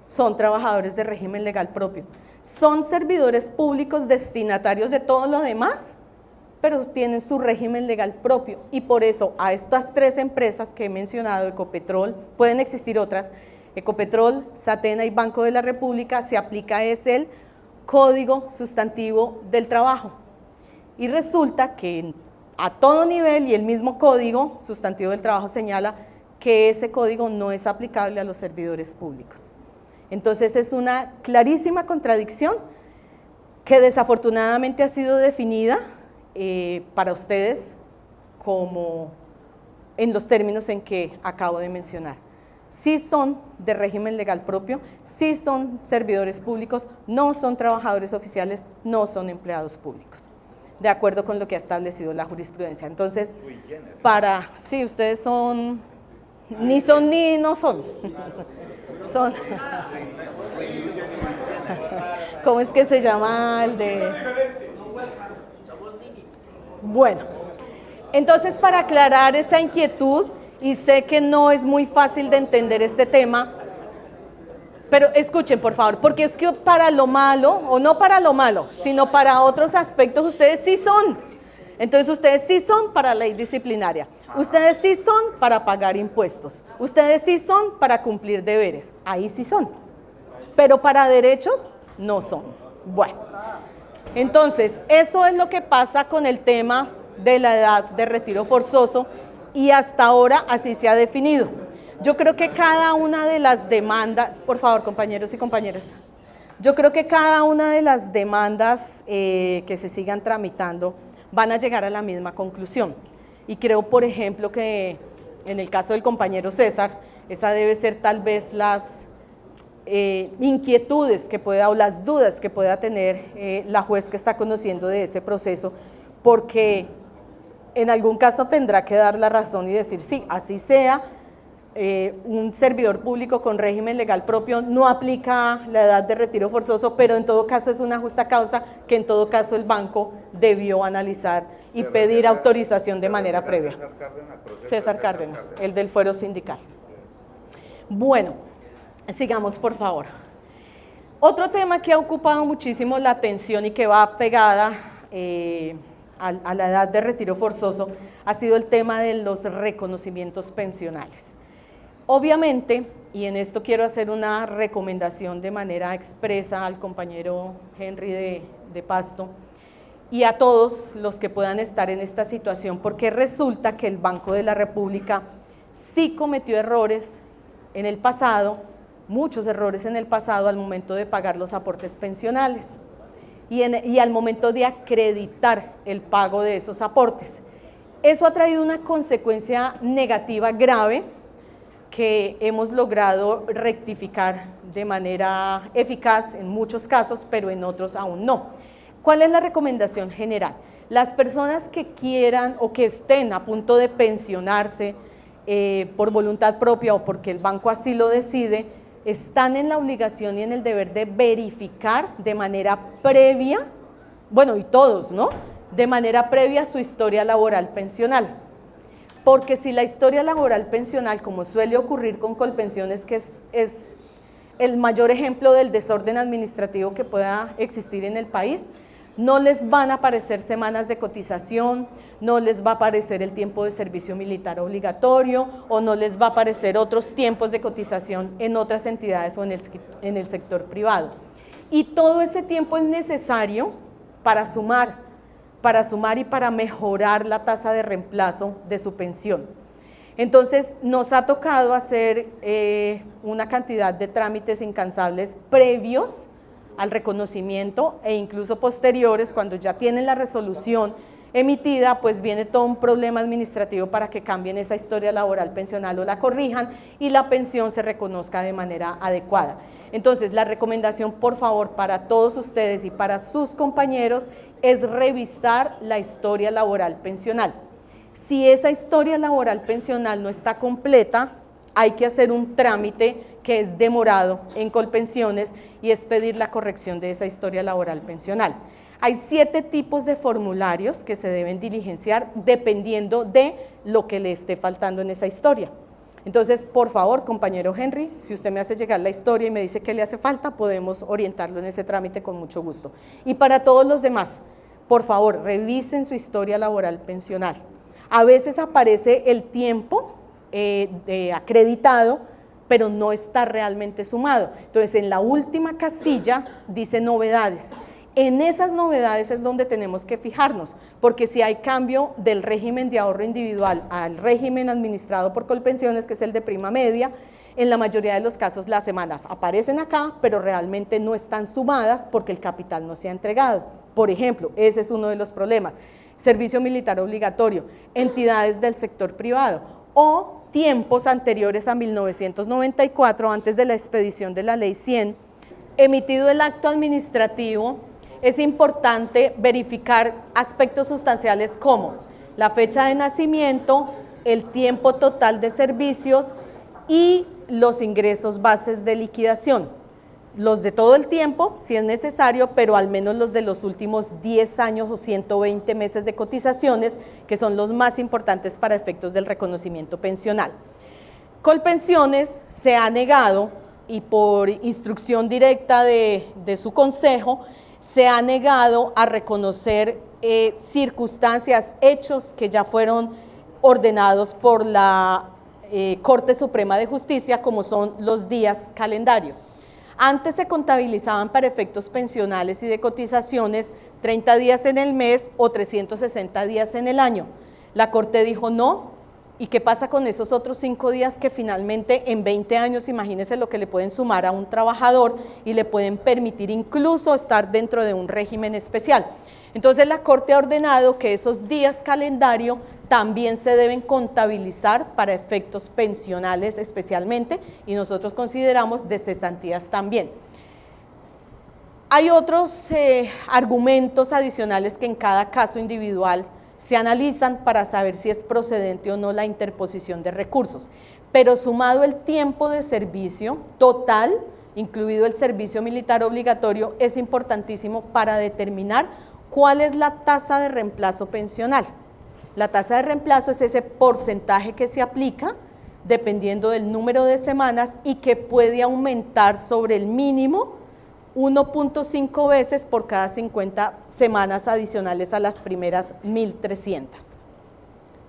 son trabajadores de régimen legal propio. Son servidores públicos destinatarios de todo lo demás, pero tienen su régimen legal propio y por eso a estas tres empresas que he mencionado, Ecopetrol, pueden existir otras, Ecopetrol, Satena y Banco de la República, se aplica el Código Sustantivo del Trabajo. Y resulta que a todo nivel y el mismo Código Sustantivo del Trabajo señala que ese código no es aplicable a los servidores públicos. Entonces es una clarísima contradicción que desafortunadamente ha sido definida para ustedes como en los términos en que acabo de mencionar. Sí son de régimen legal propio, sí son servidores públicos, no son trabajadores oficiales, no son empleados públicos, de acuerdo con lo que ha establecido la jurisprudencia. Entonces, sí, ustedes son, ni son ni no son, son, ¿cómo es que se llama el de...? Bueno, entonces para aclarar esa inquietud, y sé que no es muy fácil de entender este tema, pero escuchen por favor, porque es que para lo malo, o no para lo malo, sino para otros aspectos ustedes sí son. Entonces ustedes sí son para ley disciplinaria, ustedes sí son para pagar impuestos, ustedes sí son para cumplir deberes, ahí sí son, pero para derechos no son. Bueno. Entonces, eso es lo que pasa con el tema de la edad de retiro forzoso y hasta ahora así se ha definido. Yo creo que cada una de las demandas, por favor compañeros y compañeras, yo creo que cada una de las demandas que se sigan tramitando van a llegar a la misma conclusión. y creo, por ejemplo, que en el caso del compañero César, esa debe ser tal vez las inquietudes que pueda o las dudas que pueda tener la juez que está conociendo de ese proceso, porque en algún caso tendrá que dar la razón y decir sí, así sea, un servidor público con régimen legal propio no aplica la edad de retiro forzoso, pero en todo caso es una justa causa que en todo caso el banco debió analizar y pedir autorización de manera previa. César Cárdenas, el del fuero sindical. Bueno, sigamos por favor. Otro tema que ha ocupado muchísimo la atención y que va pegada a la edad de retiro forzoso ha sido el tema de los reconocimientos pensionales. Obviamente, y en esto quiero hacer una recomendación de manera expresa al compañero Henry de Pasto y a todos los que puedan estar en esta situación, porque resulta que el Banco de la República sí cometió errores en el pasado, muchos errores en el pasado al momento de pagar los aportes pensionales y al momento de acreditar el pago de esos aportes. Eso ha traído una consecuencia negativa grave que hemos logrado rectificar de manera eficaz en muchos casos, pero en otros aún no. ¿Cuál es la recomendación general? Las personas que quieran o que estén a punto de pensionarse por voluntad propia o porque el banco así lo decide, están en la obligación y en el deber de verificar de manera previa, bueno, y todos, ¿no?, de manera previa su historia laboral pensional. Porque si la historia laboral pensional, como suele ocurrir con Colpensiones, que es el mayor ejemplo del desorden administrativo que pueda existir en el país, no les van a aparecer semanas de cotización, no les va a aparecer el tiempo de servicio militar obligatorio o no les va a aparecer otros tiempos de cotización en otras entidades o en el sector privado. Y todo ese tiempo es necesario para sumar y para mejorar la tasa de reemplazo de su pensión. Entonces, nos ha tocado hacer una cantidad de trámites incansables previos al reconocimiento e incluso posteriores, cuando ya tienen la resolución emitida, pues viene todo un problema administrativo para que cambien esa historia laboral pensional o la corrijan y la pensión se reconozca de manera adecuada. Entonces, la recomendación, por favor, para todos ustedes y para sus compañeros es revisar la historia laboral pensional. Si esa historia laboral pensional no está completa, hay que hacer un trámite que es demorado en Colpensiones y es pedir la corrección de esa historia laboral pensional. Hay 7 tipos de formularios que se deben diligenciar dependiendo de lo que le esté faltando en esa historia. Entonces, por favor, compañero Henry, si usted me hace llegar la historia y me dice qué le hace falta, podemos orientarlo en ese trámite con mucho gusto. Y para todos los demás, por favor, revisen su historia laboral pensional. A veces aparece el tiempo acreditado, pero no está realmente sumado. Entonces, en la última casilla dice novedades. En esas novedades es donde tenemos que fijarnos, porque si hay cambio del régimen de ahorro individual al régimen administrado por Colpensiones, que es el de prima media, en la mayoría de los casos las semanas aparecen acá, pero realmente no están sumadas porque el capital no se ha entregado. Por ejemplo, ese es uno de los problemas. Servicio militar obligatorio, entidades del sector privado o tiempos anteriores a 1994, antes de la expedición de la Ley 100, emitido el acto administrativo. Es importante verificar aspectos sustanciales como la fecha de nacimiento, el tiempo total de servicios y los ingresos bases de liquidación. Los de todo el tiempo, si es necesario, pero al menos los de los últimos 10 años o 120 meses de cotizaciones, que son los más importantes para efectos del reconocimiento pensional. Colpensiones se ha negado, y por instrucción directa de su consejo, se ha negado a reconocer circunstancias, hechos que ya fueron ordenados por la Corte Suprema de Justicia, como son los días calendario. Antes se contabilizaban para efectos pensionales y de cotizaciones 30 días en el mes o 360 días en el año. La Corte dijo no. ¿Y qué pasa con esos otros 5 días que finalmente en 20 años, imagínense lo que le pueden sumar a un trabajador y le pueden permitir incluso estar dentro de un régimen especial? Entonces la Corte ha ordenado que esos días calendario también se deben contabilizar para efectos pensionales especialmente, y nosotros consideramos de cesantías también. Hay otros argumentos adicionales que en cada caso individual se analizan para saber si es procedente o no la interposición de recursos, pero sumado el tiempo de servicio total, incluido el servicio militar obligatorio, es importantísimo para determinar cuál es la tasa de reemplazo pensional. La tasa de reemplazo es ese porcentaje que se aplica dependiendo del número de semanas y que puede aumentar sobre el mínimo 1.5 veces por cada 50 semanas adicionales a las primeras 1.300.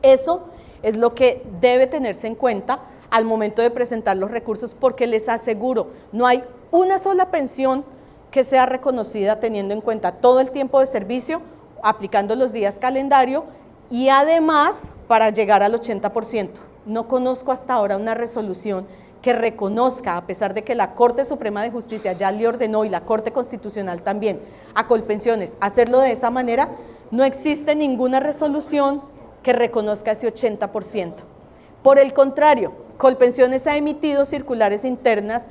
Eso es lo que debe tenerse en cuenta al momento de presentar los recursos, porque les aseguro, no hay una sola pensión que sea reconocida teniendo en cuenta todo el tiempo de servicio, aplicando los días calendario y además para llegar al 80%. No conozco hasta ahora una resolución que reconozca, a pesar de que la Corte Suprema de Justicia ya le ordenó y la Corte Constitucional también a Colpensiones hacerlo de esa manera, no existe ninguna resolución que reconozca ese 80%. Por el contrario, Colpensiones ha emitido circulares internas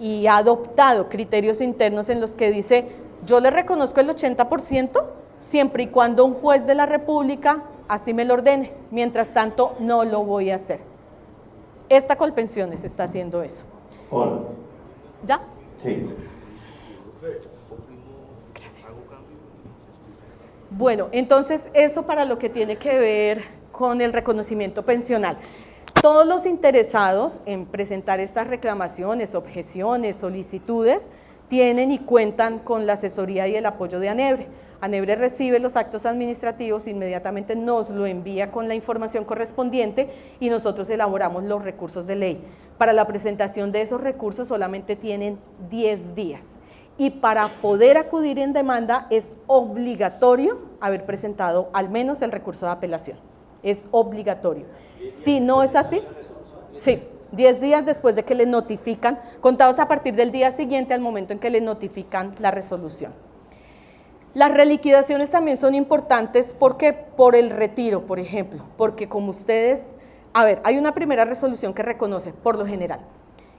y ha adoptado criterios internos en los que dice, yo le reconozco el 80% siempre y cuando un juez de la República así me lo ordene, mientras tanto no lo voy a hacer. Esta Colpensiones está haciendo eso. Hola. ¿Ya? Sí. Gracias. Bueno, entonces eso para lo que tiene que ver con el reconocimiento pensional. Todos los interesados en presentar estas reclamaciones, objeciones, solicitudes, tienen y cuentan con la asesoría y el apoyo de ANEBRE. ANEBRE recibe los actos administrativos, inmediatamente nos lo envía con la información correspondiente y nosotros elaboramos los recursos de ley. Para la presentación de esos recursos solamente tienen 10 días y para poder acudir en demanda es obligatorio haber presentado al menos el recurso de apelación. Es obligatorio. Si no es así, sí, 10 días después de que le notifican, contados a partir del día siguiente al momento en que le notifican la resolución. Las reliquidaciones también son importantes porque por el retiro, por ejemplo, porque como ustedes, hay una primera resolución que reconoce por lo general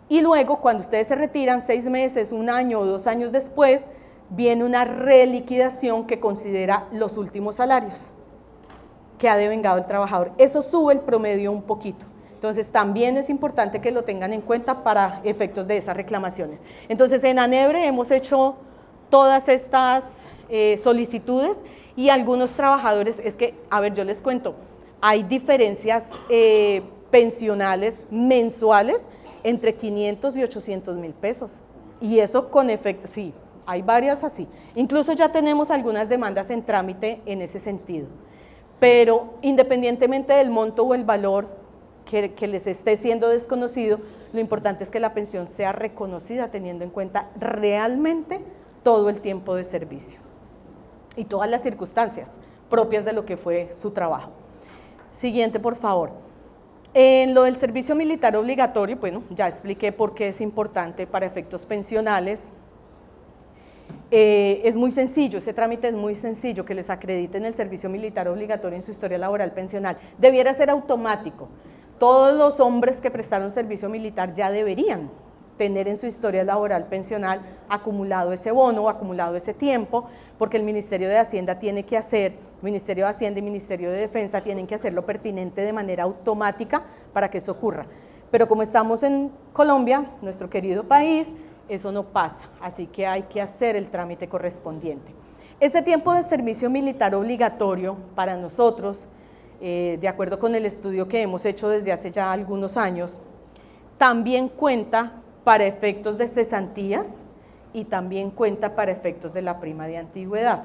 y luego cuando ustedes se retiran 6 meses, 1 año o 2 años después, viene una reliquidación que considera los últimos salarios que ha devengado el trabajador. Eso sube el promedio un poquito. Entonces también es importante que lo tengan en cuenta para efectos de esas reclamaciones. Entonces en ANEBRE hemos hecho todas estas solicitudes y algunos trabajadores, es que, yo les cuento, hay diferencias pensionales mensuales entre 500 y 800 mil pesos y eso con efecto, sí, hay varias así, incluso ya tenemos algunas demandas en trámite en ese sentido, pero independientemente del monto o el valor que les esté siendo desconocido, lo importante es que la pensión sea reconocida teniendo en cuenta realmente todo el tiempo de servicio y todas las circunstancias propias de lo que fue su trabajo. Siguiente, por favor. En lo del servicio militar obligatorio, bueno, ya expliqué por qué es importante para efectos pensionales. Es muy sencillo, ese trámite es muy sencillo, que les acrediten el servicio militar obligatorio en su historia laboral pensional. Debiera ser automático. Todos los hombres que prestaron servicio militar ya deberían tener en su historia laboral pensional acumulado ese bono, acumulado ese tiempo, porque el Ministerio de Hacienda tiene que hacer, Ministerio de Hacienda y Ministerio de Defensa tienen que hacer lo pertinente de manera automática para que eso ocurra. Pero como estamos en Colombia, nuestro querido país, eso no pasa, así que hay que hacer el trámite correspondiente. Ese tiempo de servicio militar obligatorio para nosotros, de acuerdo con el estudio que hemos hecho desde hace ya algunos años, también cuenta para efectos de cesantías y también cuenta para efectos de la prima de antigüedad.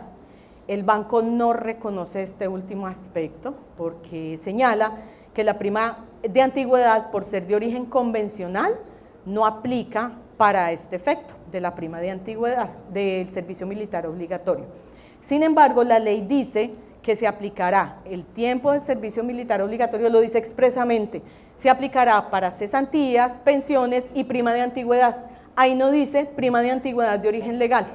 El banco no reconoce este último aspecto porque señala que la prima de antigüedad, por ser de origen convencional, no aplica para este efecto de la prima de antigüedad del servicio militar obligatorio. Sin embargo, la ley dice que se aplicará el tiempo del servicio militar obligatorio, lo dice expresamente, se aplicará para cesantías, pensiones y prima de antigüedad. Ahí no dice prima de antigüedad de origen legal,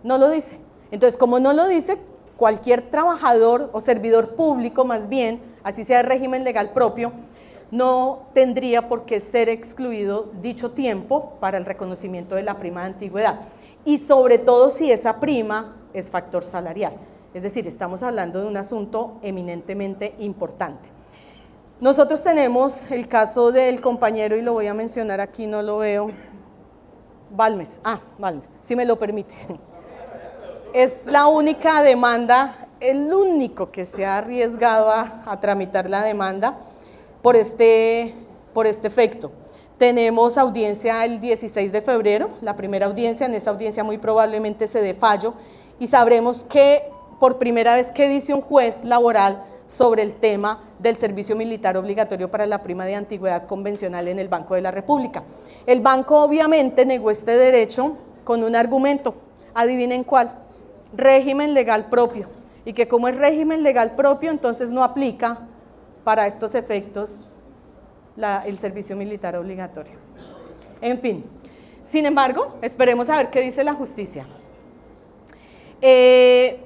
no lo dice. Entonces, como no lo dice, cualquier trabajador o servidor público más bien, así sea de régimen legal propio, no tendría por qué ser excluido dicho tiempo para el reconocimiento de la prima de antigüedad. Y sobre todo si esa prima es factor salarial. Es decir, estamos hablando de un asunto eminentemente importante. Nosotros tenemos el caso del compañero, y lo voy a mencionar aquí, no lo veo, Balmes, Balmes, si me lo permite. Es la única demanda, el único que se ha arriesgado a tramitar la demanda por este efecto. Tenemos audiencia el 16 de febrero, la primera audiencia. En esa audiencia muy probablemente se dé fallo y sabremos que por primera vez qué dice un juez laboral sobre el tema del servicio militar obligatorio para la prima de antigüedad convencional en el Banco de la República. El banco obviamente negó este derecho con un argumento, adivinen cuál, régimen legal propio, y que como es régimen legal propio, entonces no aplica para estos efectos el servicio militar obligatorio. En fin, sin embargo, esperemos a ver qué dice la justicia.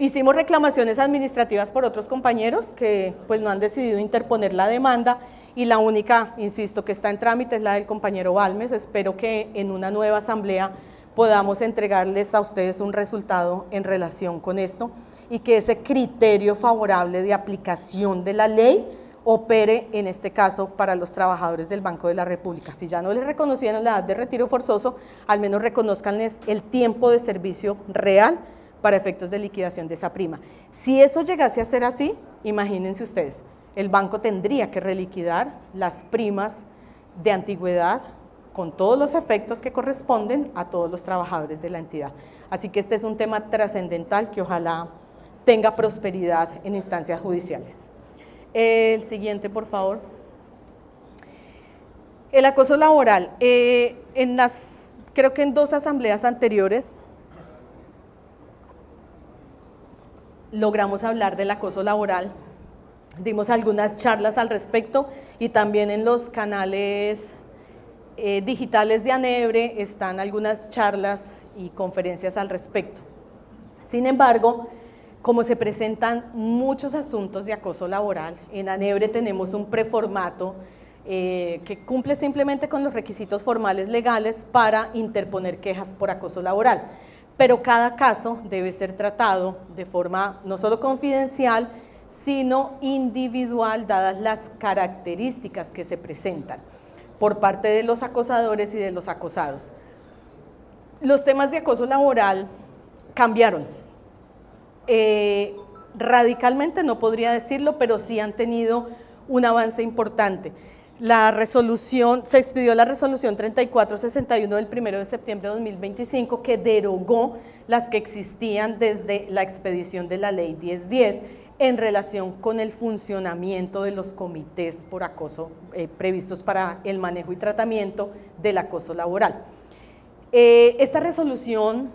Hicimos reclamaciones administrativas por otros compañeros que pues no han decidido interponer la demanda, y la única, insisto, que está en trámite es la del compañero Balmes. Espero que en una nueva asamblea podamos entregarles a ustedes un resultado en relación con esto y que ese criterio favorable de aplicación de la ley opere en este caso para los trabajadores del Banco de la República. Si ya no les reconocieron la edad de retiro forzoso, al menos reconozcanles el tiempo de servicio real para efectos de liquidación de esa prima. Si eso llegase a ser así, imagínense ustedes, el banco tendría que reliquidar las primas de antigüedad con todos los efectos que corresponden a todos los trabajadores de la entidad. Así que este es un tema trascendental que ojalá tenga prosperidad en instancias judiciales. El siguiente, por favor. El acoso laboral. Creo que en 2 asambleas anteriores logramos hablar del acoso laboral, dimos algunas charlas al respecto, y también en los canales digitales de ANEBRE están algunas charlas y conferencias al respecto. Sin embargo, como se presentan muchos asuntos de acoso laboral, en ANEBRE tenemos un preformato que cumple simplemente con los requisitos formales legales para interponer quejas por acoso laboral. Pero cada caso debe ser tratado de forma no solo confidencial, sino individual, dadas las características que se presentan por parte de los acosadores y de los acosados. Los temas de acoso laboral cambiaron. Radicalmente no podría decirlo, pero sí han tenido un avance importante. Se expidió la resolución 3461 del 1 de septiembre de 2025 que derogó las que existían desde la expedición de la ley 1010 en relación con el funcionamiento de los comités por acoso previstos para el manejo y tratamiento del acoso laboral. Esta resolución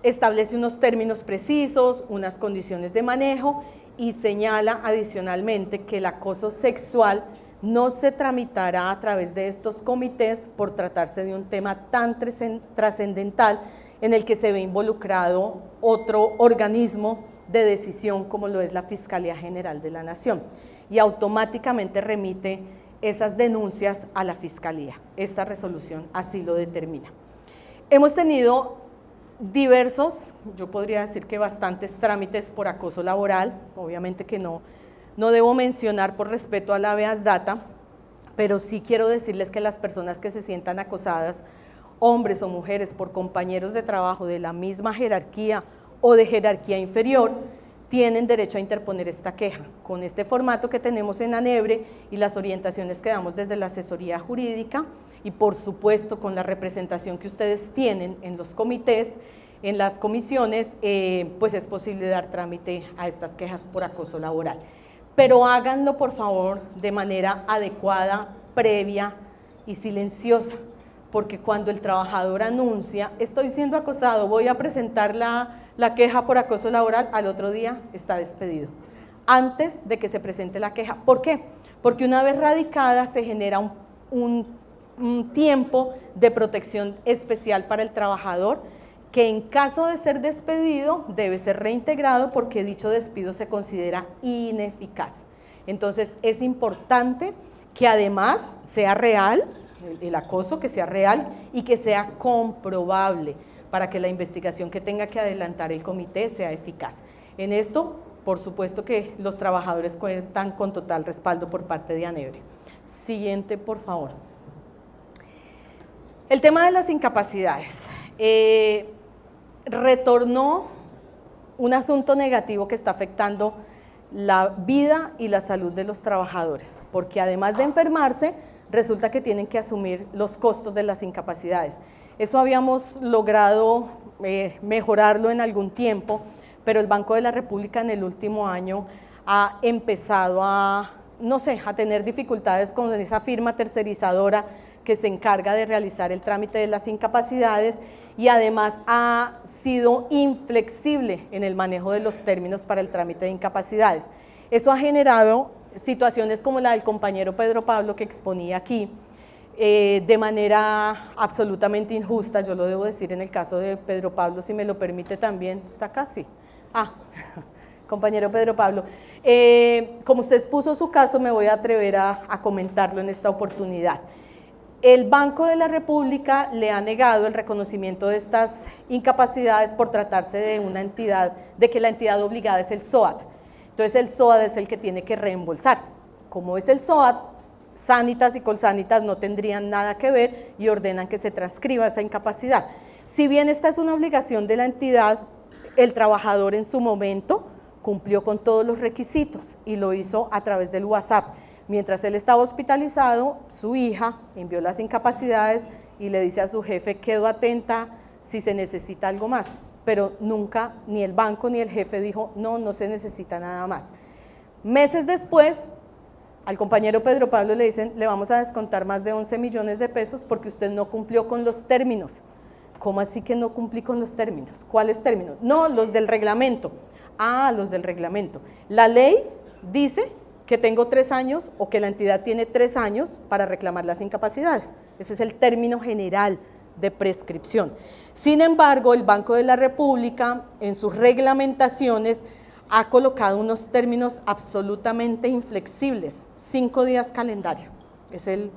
establece unos términos precisos, unas condiciones de manejo, y señala adicionalmente que el acoso sexual no se tramitará a través de estos comités por tratarse de un tema tan trascendental en el que se ve involucrado otro organismo de decisión como lo es la Fiscalía General de la Nación, y automáticamente remite esas denuncias a la Fiscalía. Esta resolución así lo determina. Hemos tenido diversos, yo podría decir que bastantes trámites por acoso laboral, obviamente que no debo mencionar por respeto a la habeas data, pero sí quiero decirles que las personas que se sientan acosadas, hombres o mujeres, por compañeros de trabajo de la misma jerarquía o de jerarquía inferior, tienen derecho a interponer esta queja. Con este formato que tenemos en ANEBRE y las orientaciones que damos desde la asesoría jurídica, y por supuesto con la representación que ustedes tienen en los comités, en las comisiones, pues es posible dar trámite a estas quejas por acoso laboral. Pero háganlo por favor de manera adecuada, previa y silenciosa, porque cuando el trabajador anuncia, estoy siendo acosado, voy a presentar la queja por acoso laboral, al otro día está despedido, antes de que se presente la queja. ¿Por qué? Porque una vez radicada se genera un tiempo de protección especial para el trabajador que en caso de ser despedido debe ser reintegrado porque dicho despido se considera ineficaz. Entonces es importante que además sea real, el acoso que sea real y que sea comprobable para que la investigación que tenga que adelantar el comité sea eficaz. En esto, por supuesto que los trabajadores cuentan con total respaldo por parte de ANEBRE. Siguiente, por favor. El tema de las incapacidades. Retornó un asunto negativo que está afectando la vida y la salud de los trabajadores, porque además de enfermarse, resulta que tienen que asumir los costos de las incapacidades. Eso habíamos logrado mejorarlo en algún tiempo, pero el Banco de la República en el último año ha empezado a, no sé, a tener dificultades con esa firma tercerizadora que se encarga de realizar el trámite de las incapacidades y además ha sido inflexible en el manejo de los términos para el trámite de incapacidades. Eso ha generado situaciones como la del compañero Pedro Pablo que exponía aquí, de manera absolutamente injusta, yo lo debo decir en el caso de Pedro Pablo, si me lo permite también, está acá, sí. Compañero Pedro Pablo, como usted expuso su caso, me voy a atrever a comentarlo en esta oportunidad. El Banco de la República le ha negado el reconocimiento de estas incapacidades por tratarse de una entidad, de que la entidad obligada es el SOAT. Entonces el SOAT es el que tiene que reembolsar. Como es el SOAT, Sanitas y Colsanitas no tendrían nada que ver y ordenan que se transcriba esa incapacidad. Si bien esta es una obligación de la entidad, el trabajador en su momento cumplió con todos los requisitos y lo hizo a través del WhatsApp. Mientras él estaba hospitalizado, su hija envió las incapacidades y le dice a su jefe, quedo atenta si se necesita algo más, pero nunca ni el banco ni el jefe dijo, no, no se necesita nada más. Meses después, al compañero Pedro Pablo le dicen, le vamos a descontar más de 11 millones de pesos porque usted no cumplió con los términos. ¿Cómo así que no cumplí con los términos? ¿Cuáles términos? No, los del reglamento. Los del reglamento. La ley dice que tengo 3 años o que la entidad tiene 3 años para reclamar las incapacidades. Ese es el término general de prescripción. Sin embargo, el Banco de la República en sus reglamentaciones ha colocado unos términos absolutamente inflexibles, 5 días calendario. Es el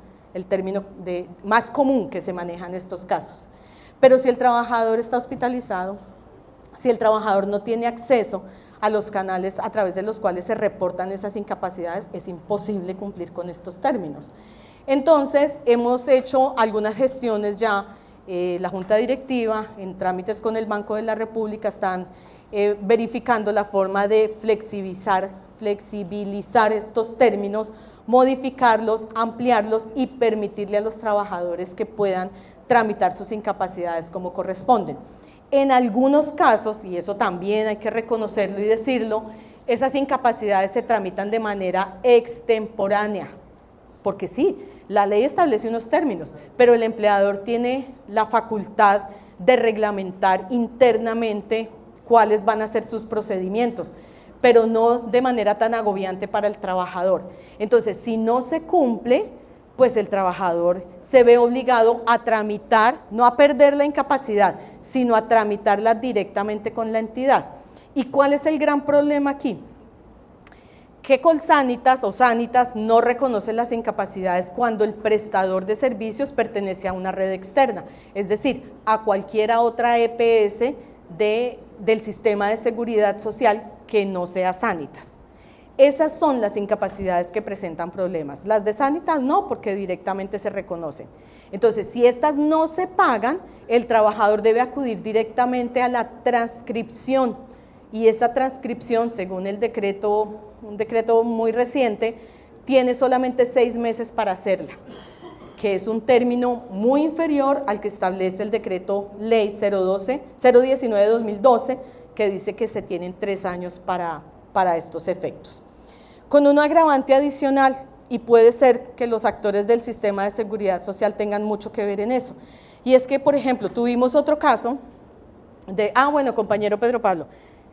término más común que se maneja en estos casos. Pero si el trabajador está hospitalizado, si el trabajador no tiene acceso a los canales a través de los cuales se reportan esas incapacidades, es imposible cumplir con estos términos. Entonces, hemos hecho algunas gestiones ya, la Junta Directiva, en trámites con el Banco de la República, están verificando la forma de flexibilizar estos términos, modificarlos, ampliarlos y permitirle a los trabajadores que puedan tramitar sus incapacidades como corresponden. En algunos casos, y eso también hay que reconocerlo y decirlo, esas incapacidades se tramitan de manera extemporánea, porque sí, la ley establece unos términos, pero el empleador tiene la facultad de reglamentar internamente cuáles van a ser sus procedimientos, pero no de manera tan agobiante para el trabajador. Entonces, si no se cumple, pues el trabajador se ve obligado a tramitar, no a perder la incapacidad, sino a tramitarla directamente con la entidad. ¿Y cuál es el gran problema aquí? Que Colsanitas o Sanitas no reconoce las incapacidades cuando el prestador de servicios pertenece a una red externa, es decir, a cualquiera otra EPS del sistema de seguridad social que no sea Sanitas. Esas son las incapacidades que presentan problemas. Las de Sanitas no, porque directamente se reconocen. Entonces, si estas no se pagan, el trabajador debe acudir directamente a la transcripción y esa transcripción, según el decreto, un decreto muy reciente, tiene solamente 6 meses para hacerla, que es un término muy inferior al que establece el decreto ley 019-2012, que dice que se tienen 3 años para estos efectos. Con un agravante adicional, y puede ser que los actores del sistema de seguridad social tengan mucho que ver en eso, y es que, por ejemplo, tuvimos otro caso de, bueno, compañero Pedro Pablo,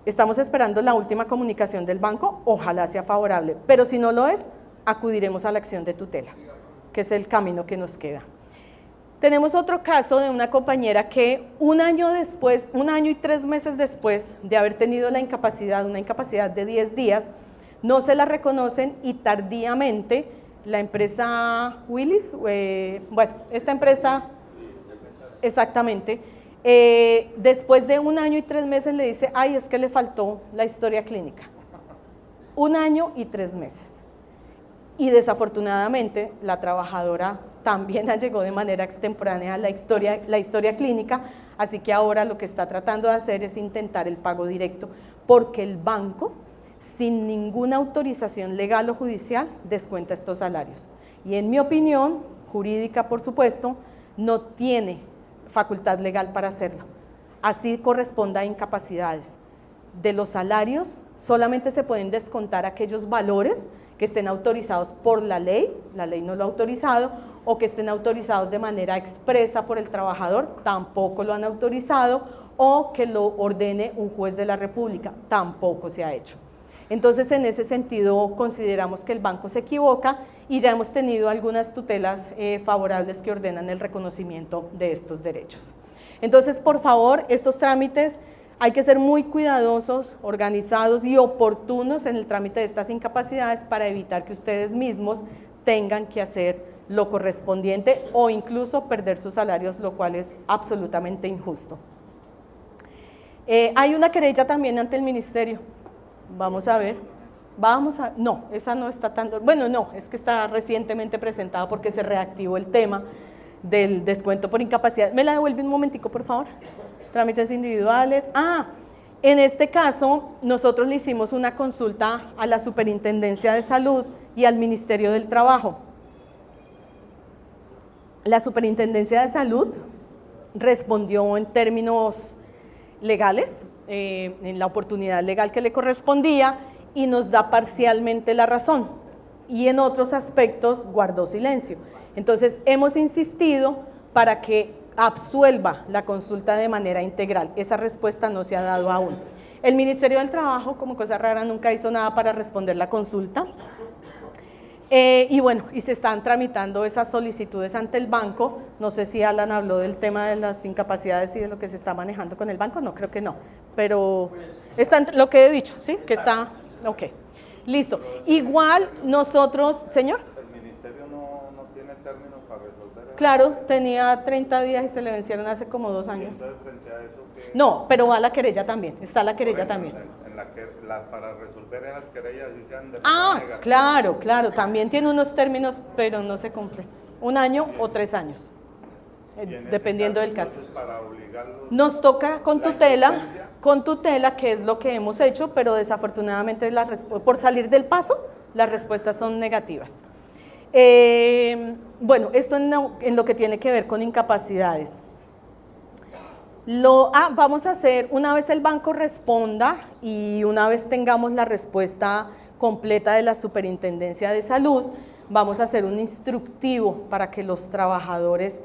estamos esperando la última comunicación del banco, ojalá sea favorable, pero si no lo es, acudiremos a la acción de tutela, que es el camino que nos queda. Tenemos otro caso de una compañera que un año y 3 meses después de haber tenido la incapacidad, una incapacidad de 10 días, no se la reconocen y tardíamente la empresa Willis, bueno, esta empresa, exactamente, después de un año y 3 meses le dice, ay, es que le faltó la historia clínica. 1 año y 3 meses. Y desafortunadamente la trabajadora también llegó de manera extemporánea la historia clínica, así que ahora lo que está tratando de hacer es intentar el pago directo, porque el banco, sin ninguna autorización legal o judicial, descuenta estos salarios. Y en mi opinión, jurídica por supuesto, no tiene facultad legal para hacerlo. Así corresponda a incapacidades. De los salarios solamente se pueden descontar aquellos valores que estén autorizados por la ley no lo ha autorizado, o que estén autorizados de manera expresa por el trabajador, tampoco lo han autorizado, o que lo ordene un juez de la República, tampoco se ha hecho. Entonces, en ese sentido, consideramos que el banco se equivoca y ya hemos tenido algunas tutelas favorables que ordenan el reconocimiento de estos derechos. Entonces, por favor, estos trámites hay que ser muy cuidadosos, organizados y oportunos en el trámite de estas incapacidades para evitar que ustedes mismos tengan que hacer lo correspondiente o incluso perder sus salarios, lo cual es absolutamente injusto. Hay una querella también ante el ministerio. Vamos a ver. No, esa no está tan, bueno, no, es que está recientemente presentada porque se reactivó el tema del descuento por incapacidad. ¿Me la devuelve un momentico, por favor? Trámites individuales. En este caso, nosotros le hicimos una consulta a la Superintendencia de Salud y al Ministerio del Trabajo. La Superintendencia de Salud respondió en términos legales, en la oportunidad legal que le correspondía, y nos da parcialmente la razón, y en otros aspectos guardó silencio. Entonces, hemos insistido para que absuelva la consulta de manera integral. Esa respuesta no se ha dado aún. El Ministerio del Trabajo, como cosa rara, nunca hizo nada para responder la consulta. Y bueno, y se están tramitando esas solicitudes ante el banco. No sé si Alan habló del tema de las incapacidades y de lo que se está manejando con el banco, no, creo que no, pero está lo que he dicho, ¿sí? Que está, ok, listo. Igual nosotros, señor. ¿El ministerio no tiene términos para resolver? Claro, tenía 30 días y se le vencieron hace como 2 años. Entonces, frente a eso, ¿qué? No, pero va la querella también, está la querella también. En la que, para resolver esas querellas, si sean de manera negativa. Claro, también tiene unos términos, pero no se cumple. 1 año o 3 años, dependiendo del caso. Para obligarlos, nos toca con tutela, que es lo que hemos hecho, pero desafortunadamente por salir del paso, las respuestas son negativas. Bueno, esto en lo que tiene que ver con incapacidades. Vamos a hacer, una vez el banco responda y una vez tengamos la respuesta completa de la Superintendencia de Salud, vamos a hacer un instructivo para que los trabajadores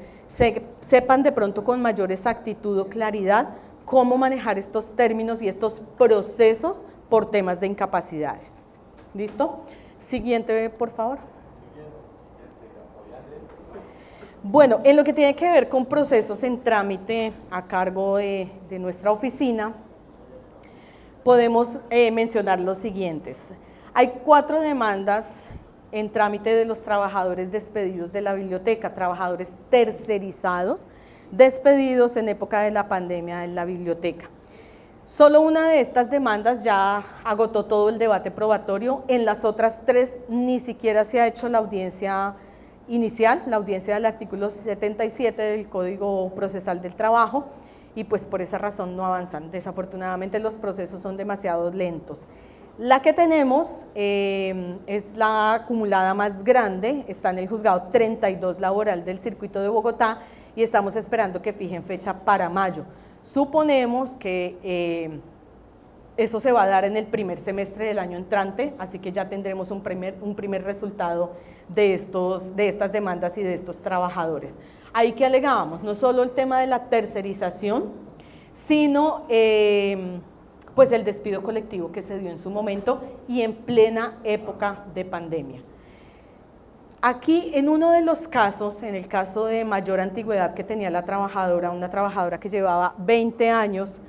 sepan de pronto con mayor exactitud o claridad cómo manejar estos términos y estos procesos por temas de incapacidades. ¿Listo? Siguiente, por favor. Bueno, en lo que tiene que ver con procesos en trámite a cargo de nuestra oficina, podemos mencionar los siguientes. Hay 4 demandas en trámite de los trabajadores despedidos de la biblioteca, trabajadores tercerizados, despedidos en época de la pandemia en la biblioteca. Solo una de estas demandas ya agotó todo el debate probatorio, en las otras 3 ni siquiera se ha hecho la audiencia inicial, la audiencia del artículo 77 del Código Procesal del Trabajo, y pues por esa razón no avanzan. Desafortunadamente los procesos son demasiado lentos. La que tenemos es la acumulada más grande, está en el juzgado 32 laboral del circuito de Bogotá y estamos esperando que fijen fecha para mayo. Suponemos que eso se va a dar en el primer semestre del año entrante, así que ya tendremos un primer resultado de estas demandas y de estos trabajadores. Ahí que alegábamos, no solo el tema de la tercerización, sino pues el despido colectivo que se dio en su momento y en plena época de pandemia. Aquí, en uno de los casos, en el caso de mayor antigüedad que tenía la trabajadora, una trabajadora que llevaba 20 años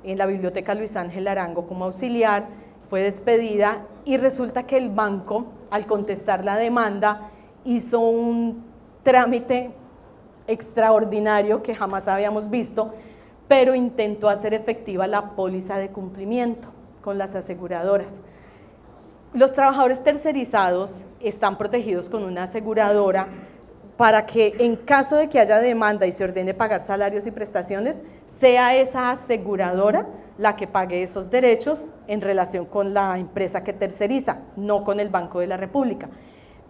en la Biblioteca Luis Ángel Arango como auxiliar, fue despedida y resulta que el banco, al contestar la demanda, hizo un trámite extraordinario que jamás habíamos visto, pero intentó hacer efectiva la póliza de cumplimiento con las aseguradoras. Los trabajadores tercerizados están protegidos con una aseguradora para que en caso de que haya demanda y se ordene pagar salarios y prestaciones, sea esa aseguradora la que pague esos derechos en relación con la empresa que terceriza, no con el Banco de la República.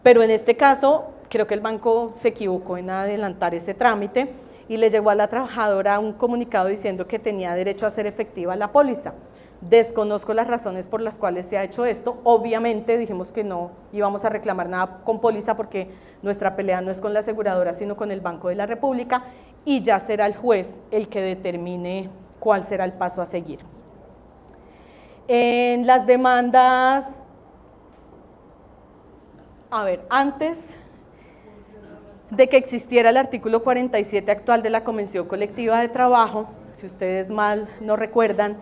Pero en este caso, creo que el banco se equivocó en adelantar ese trámite y le llegó a la trabajadora un comunicado diciendo que tenía derecho a hacer efectiva la póliza. Desconozco las razones por las cuales se ha hecho esto. Obviamente dijimos que no íbamos a reclamar nada con póliza porque nuestra pelea no es con la aseguradora, sino con el Banco de la República, y ya será el juez el que determine cuál será el paso a seguir. En las demandas, antes de que existiera el artículo 47 actual de la Convención Colectiva de Trabajo, si ustedes mal no recuerdan,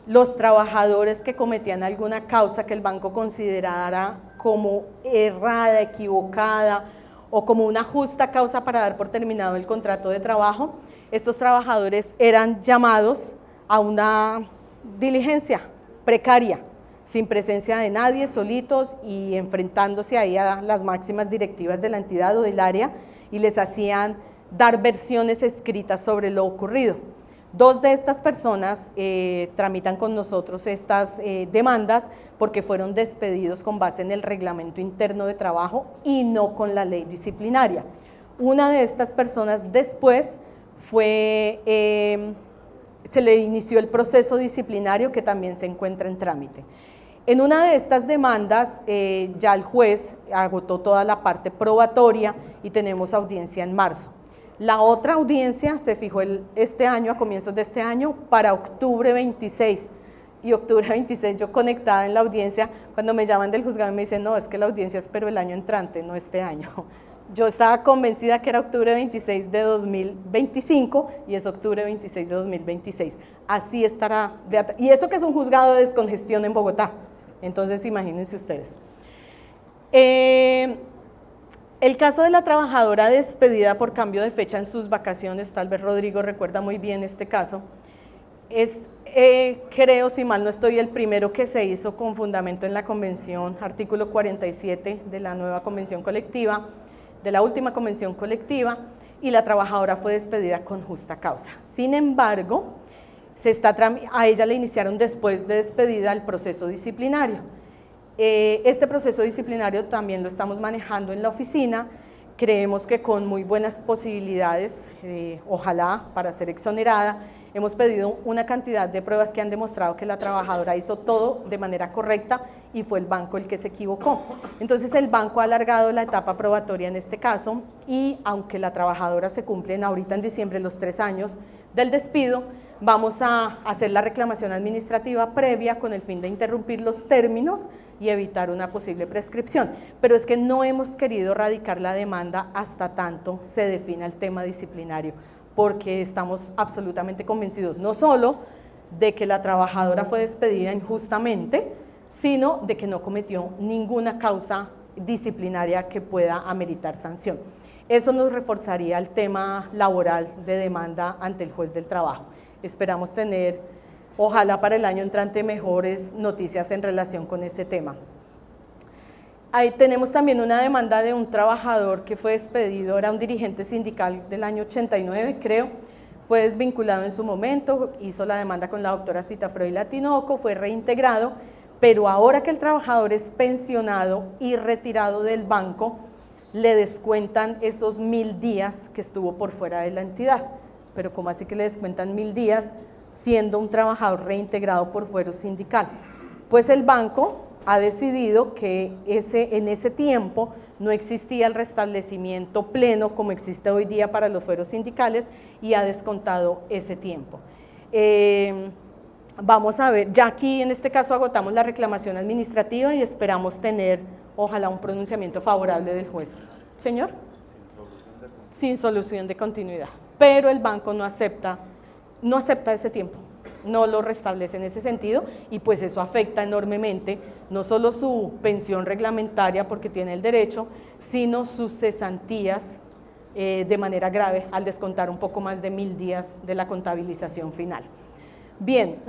los trabajadores que cometían alguna causa que el banco considerara como errada, equivocada o como una justa causa para dar por terminado el contrato de trabajo, estos trabajadores eran llamados a una diligencia precaria, sin presencia de nadie, solitos y enfrentándose ahí a las máximas directivas de la entidad o del área, y les hacían dar versiones escritas sobre lo ocurrido. Dos de estas personas tramitan con nosotros estas demandas porque fueron despedidos con base en el reglamento interno de trabajo y no con la ley disciplinaria. Una de estas personas después se le inició el proceso disciplinario que también se encuentra en trámite. En una de estas demandas ya el juez agotó toda la parte probatoria y tenemos audiencia en marzo. La otra audiencia se fijó este año, a comienzos de este año, para octubre 26. Y octubre 26 yo conectada en la audiencia, cuando me llaman del juzgado me dicen, no, es que la audiencia es pero el año entrante, no este año. Yo estaba convencida que era octubre 26 de 2025 y es octubre 26 de 2026. Así estará. Y eso que es un juzgado de descongestión en Bogotá. Entonces imagínense ustedes. El caso de la trabajadora despedida por cambio de fecha en sus vacaciones, tal vez Rodrigo recuerda muy bien este caso, es, creo, si mal no estoy, el primero que se hizo con fundamento en la convención, artículo 47 de la nueva convención colectiva, de la última convención colectiva, y la trabajadora fue despedida con justa causa. Sin embargo, a ella le iniciaron después de despedida el proceso disciplinario. Este proceso disciplinario también lo estamos manejando en la oficina, creemos que con muy buenas posibilidades, ojalá para ser exonerada. Hemos pedido una cantidad de pruebas que han demostrado que la trabajadora hizo todo de manera correcta y fue el banco el que se equivocó. Entonces el banco ha alargado la etapa probatoria en este caso y aunque la trabajadora se cumplen ahorita en diciembre los 3 años del despido, vamos a hacer la reclamación administrativa previa con el fin de interrumpir los términos y evitar una posible prescripción. Pero es que no hemos querido radicar la demanda hasta tanto se defina el tema disciplinario, porque estamos absolutamente convencidos no solo de que la trabajadora fue despedida injustamente, sino de que no cometió ninguna causa disciplinaria que pueda ameritar sanción. Eso nos reforzaría el tema laboral de demanda ante el juez del trabajo. Esperamos tener, ojalá para el año entrante, mejores noticias en relación con ese tema. Ahí tenemos también una demanda de un trabajador que fue despedido, era un dirigente sindical del año 89, creo, fue desvinculado en su momento, hizo la demanda con la doctora Citafroy Tinoco, fue reintegrado, pero ahora que el trabajador es pensionado y retirado del banco, le descuentan esos 1000 días que estuvo por fuera de la entidad. Pero ¿cómo así que le descuentan 1000 días siendo un trabajador reintegrado por fuero sindical? Pues el banco ha decidido que en ese tiempo no existía el restablecimiento pleno como existe hoy día para los fueros sindicales y ha descontado ese tiempo. Vamos a ver, ya aquí en este caso agotamos la reclamación administrativa y esperamos tener, ojalá, un pronunciamiento favorable del juez. Señor, Sin solución de continuidad. sin solución de continuidad. Pero el banco no acepta ese tiempo, no lo restablece en ese sentido y pues eso afecta enormemente no solo su pensión reglamentaria porque tiene el derecho, sino sus cesantías de manera grave al descontar un poco más de 1000 días de la contabilización final. Bien,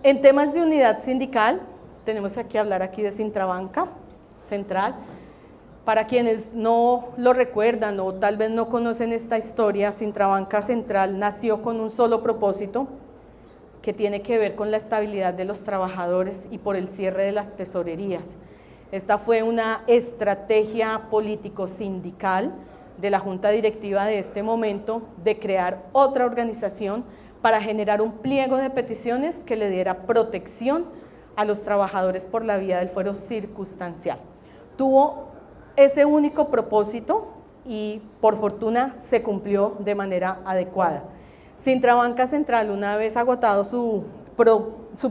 en temas de unidad sindical, tenemos que hablar aquí de Sintrabanca Central. Para quienes no lo recuerdan o tal vez no conocen esta historia, Sintrabanca Central nació con un solo propósito que tiene que ver con la estabilidad de los trabajadores y por el cierre de las tesorerías. Esta fue una estrategia político-sindical de la Junta Directiva de este momento de crear otra organización para generar un pliego de peticiones que le diera protección a los trabajadores por la vía del fuero circunstancial. Tuvo ese único propósito y por fortuna se cumplió de manera adecuada. Sintrabanca Central, una vez agotado su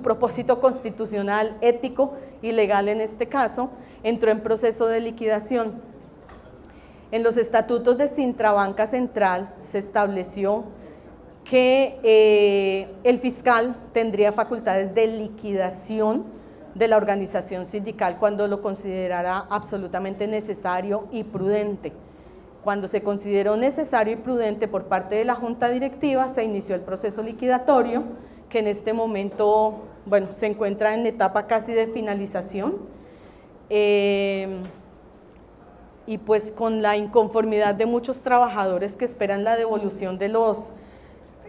propósito constitucional, ético y legal en este caso, entró en proceso de liquidación. En los estatutos de Sintrabanca Central se estableció que el fiscal tendría facultades de liquidación de la organización sindical cuando lo considerara absolutamente necesario y prudente. Cuando se consideró necesario y prudente por parte de la Junta Directiva, se inició el proceso liquidatorio, que en este momento, bueno, se encuentra en etapa casi de finalización. Y pues con la inconformidad de muchos trabajadores que esperan la devolución de los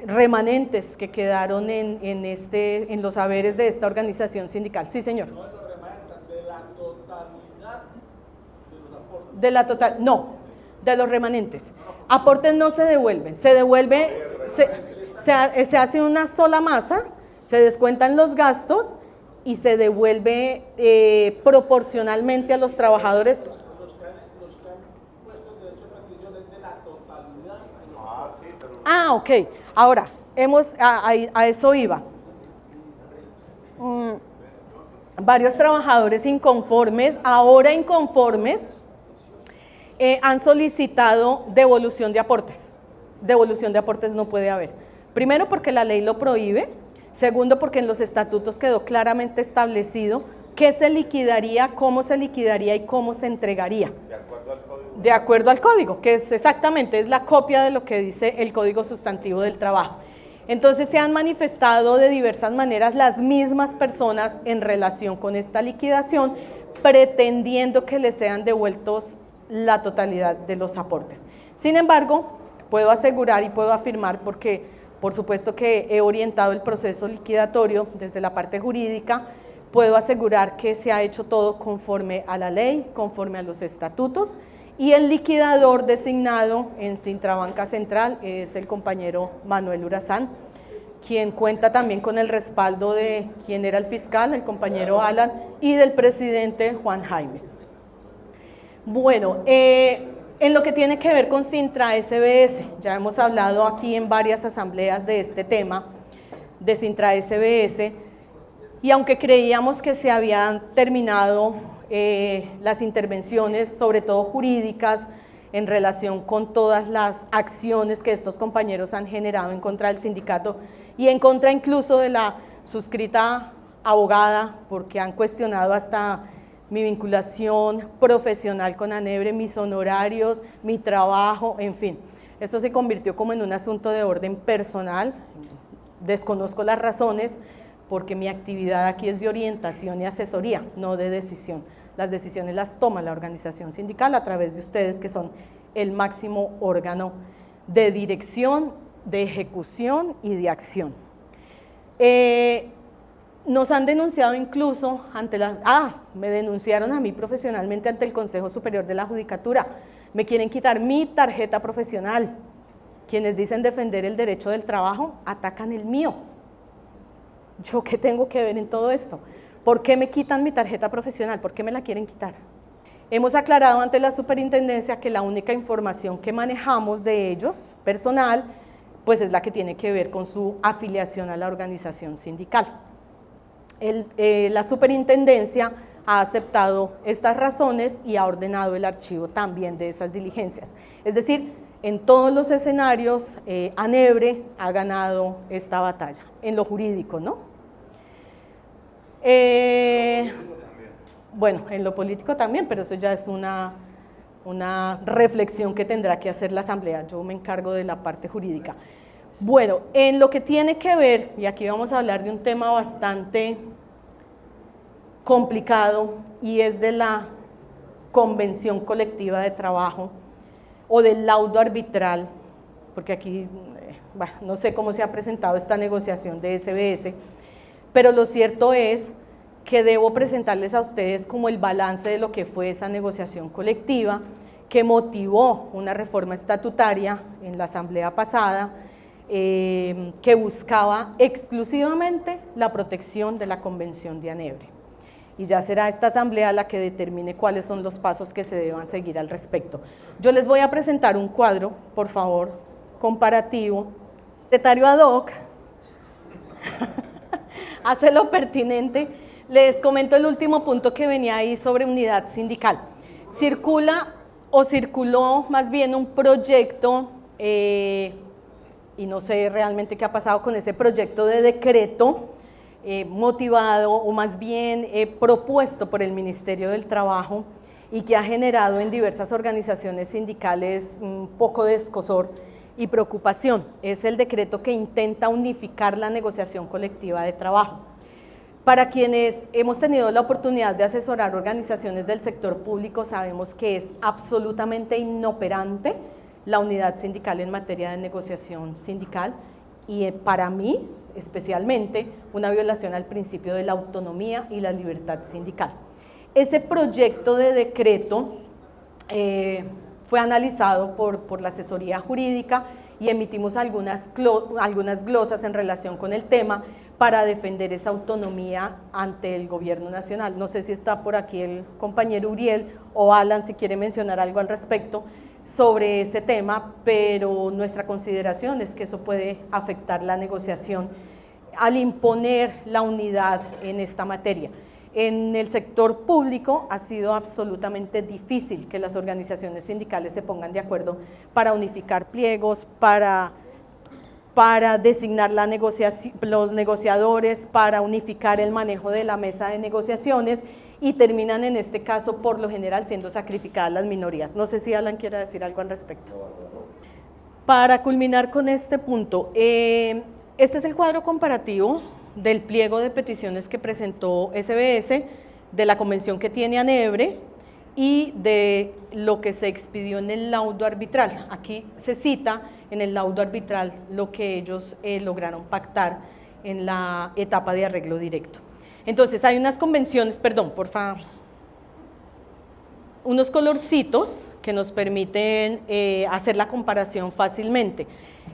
remanentes que quedaron en los haberes de esta organización sindical. Sí, señor. No de los remanentes, de la totalidad de los aportes. De la total, no, de los remanentes. Aportes no se devuelven, se devuelve, se hace una sola masa, se descuentan los gastos y se devuelve proporcionalmente a los trabajadores. Los que han puesto el derecho de petición es de la totalidad. Sí, pero Ah, ok. Ahora, a eso iba. Varios trabajadores inconformes, ahora inconformes, han solicitado devolución de aportes. Devolución de aportes no puede haber. Primero porque la ley lo prohíbe. Segundo porque en los estatutos quedó claramente establecido qué se liquidaría, cómo se liquidaría y cómo se entregaría. de acuerdo al código. De acuerdo al código, que es exactamente, es la copia de lo que dice el Código Sustantivo del Trabajo. Entonces se han manifestado de diversas maneras las mismas personas en relación con esta liquidación, pretendiendo que les sean devueltos la totalidad de los aportes. Sin embargo, puedo asegurar y puedo afirmar, porque por supuesto que he orientado el proceso liquidatorio desde la parte jurídica, puedo asegurar que se ha hecho todo conforme a la ley, conforme a los estatutos, y el liquidador designado en Sintrabanca Central es el compañero Manuel Urazán, quien cuenta también con el respaldo de quien era el fiscal, el compañero Alan, y del presidente Juan Jaimes. Bueno, en lo que tiene que ver con Sintra SBS, ya hemos hablado aquí en varias asambleas de este tema, de Sintra SBS, y aunque creíamos que se habían terminado las intervenciones, sobre todo jurídicas, en relación con todas las acciones que estos compañeros han generado en contra del sindicato y en contra incluso de la suscrita abogada, porque han cuestionado hasta mi vinculación profesional con ANEBRE, mis honorarios, mi trabajo, en fin. Esto se convirtió como en un asunto de orden personal, desconozco las razones, porque mi actividad aquí es de orientación y asesoría, no de decisión. Las decisiones las toma la organización sindical a través de ustedes, que son el máximo órgano de dirección, de ejecución y de acción. Nos han denunciado incluso ante me denunciaron a mí profesionalmente ante el Consejo Superior de la Judicatura. Me quieren quitar mi tarjeta profesional. Quienes dicen defender el derecho del trabajo, atacan el mío. ¿Yo qué tengo que ver en todo esto? ¿Por qué me quitan mi tarjeta profesional? ¿Por qué me la quieren quitar? Hemos aclarado ante la superintendencia que la única información que manejamos de ellos, personal, pues es la que tiene que ver con su afiliación a la organización sindical. La superintendencia ha aceptado estas razones y ha ordenado el archivo también de esas diligencias. Es decir, en todos los escenarios, ANEBRE ha ganado esta batalla, en lo jurídico, ¿no? Bueno, en lo político también, pero eso ya es una reflexión que tendrá que hacer la Asamblea. Yo me encargo de la parte jurídica. Bueno, en lo que tiene que ver, y aquí vamos a hablar de un tema bastante complicado, y es de la convención colectiva de trabajo o del laudo arbitral, porque aquí bueno, no sé cómo se ha presentado esta negociación de SBS, pero lo cierto es que debo presentarles a ustedes como el balance de lo que fue esa negociación colectiva que motivó una reforma estatutaria en la asamblea pasada, que buscaba exclusivamente la protección de la Convención de ANEBRE. Y ya será esta asamblea la que determine cuáles son los pasos que se deban seguir al respecto. Yo les voy a presentar un cuadro, por favor, comparativo. Secretario ad hoc hace lo pertinente. Les comento el último punto que venía ahí sobre unidad sindical. Circula o circuló más bien un proyecto, y no sé realmente qué ha pasado con ese proyecto de decreto, motivado o más bien propuesto por el Ministerio del Trabajo y que ha generado en diversas organizaciones sindicales un poco de escozor y preocupación. Es el decreto que intenta unificar la negociación colectiva de trabajo. Para quienes hemos tenido la oportunidad de asesorar organizaciones del sector público, sabemos que es absolutamente inoperante la unidad sindical en materia de negociación sindical y para mí, especialmente, una violación al principio de la autonomía y la libertad sindical. Ese proyecto de decreto fue analizado por la asesoría jurídica y emitimos algunas glosas en relación con el tema para defender esa autonomía ante el gobierno nacional. No sé si está por aquí el compañero Uriel o Alan, si quiere mencionar algo al respecto sobre ese tema, pero nuestra consideración es que eso puede afectar la negociación al imponer la unidad en esta materia. En el sector público ha sido absolutamente difícil que las organizaciones sindicales se pongan de acuerdo para unificar pliegos, para designar los negociadores, para unificar el manejo de la mesa de negociaciones y terminan en este caso por lo general siendo sacrificadas las minorías. No sé si Alan quiere decir algo al respecto. Para culminar con este punto, este es el cuadro comparativo del pliego de peticiones que presentó SBS, de la convención que tiene ANEBRE y de lo que se expidió en el laudo arbitral. Aquí se cita en el laudo arbitral lo que ellos lograron pactar en la etapa de arreglo directo. Entonces hay unas convenciones, perdón, por favor, unos colorcitos que nos permiten hacer la comparación fácilmente.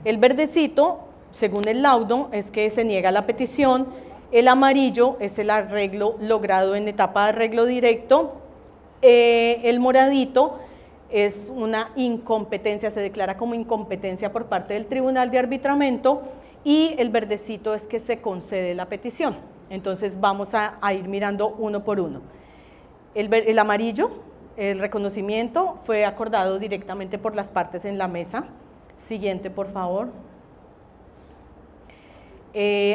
El verdecito, según el laudo, es que se niega la petición. El amarillo es el arreglo logrado en etapa de arreglo directo. El moradito es una incompetencia, se declara como incompetencia por parte del Tribunal de Arbitramiento, y el verdecito es que se concede la petición. Entonces vamos a ir mirando uno por uno. El amarillo, el reconocimiento, fue acordado directamente por las partes en la mesa. Siguiente, por favor.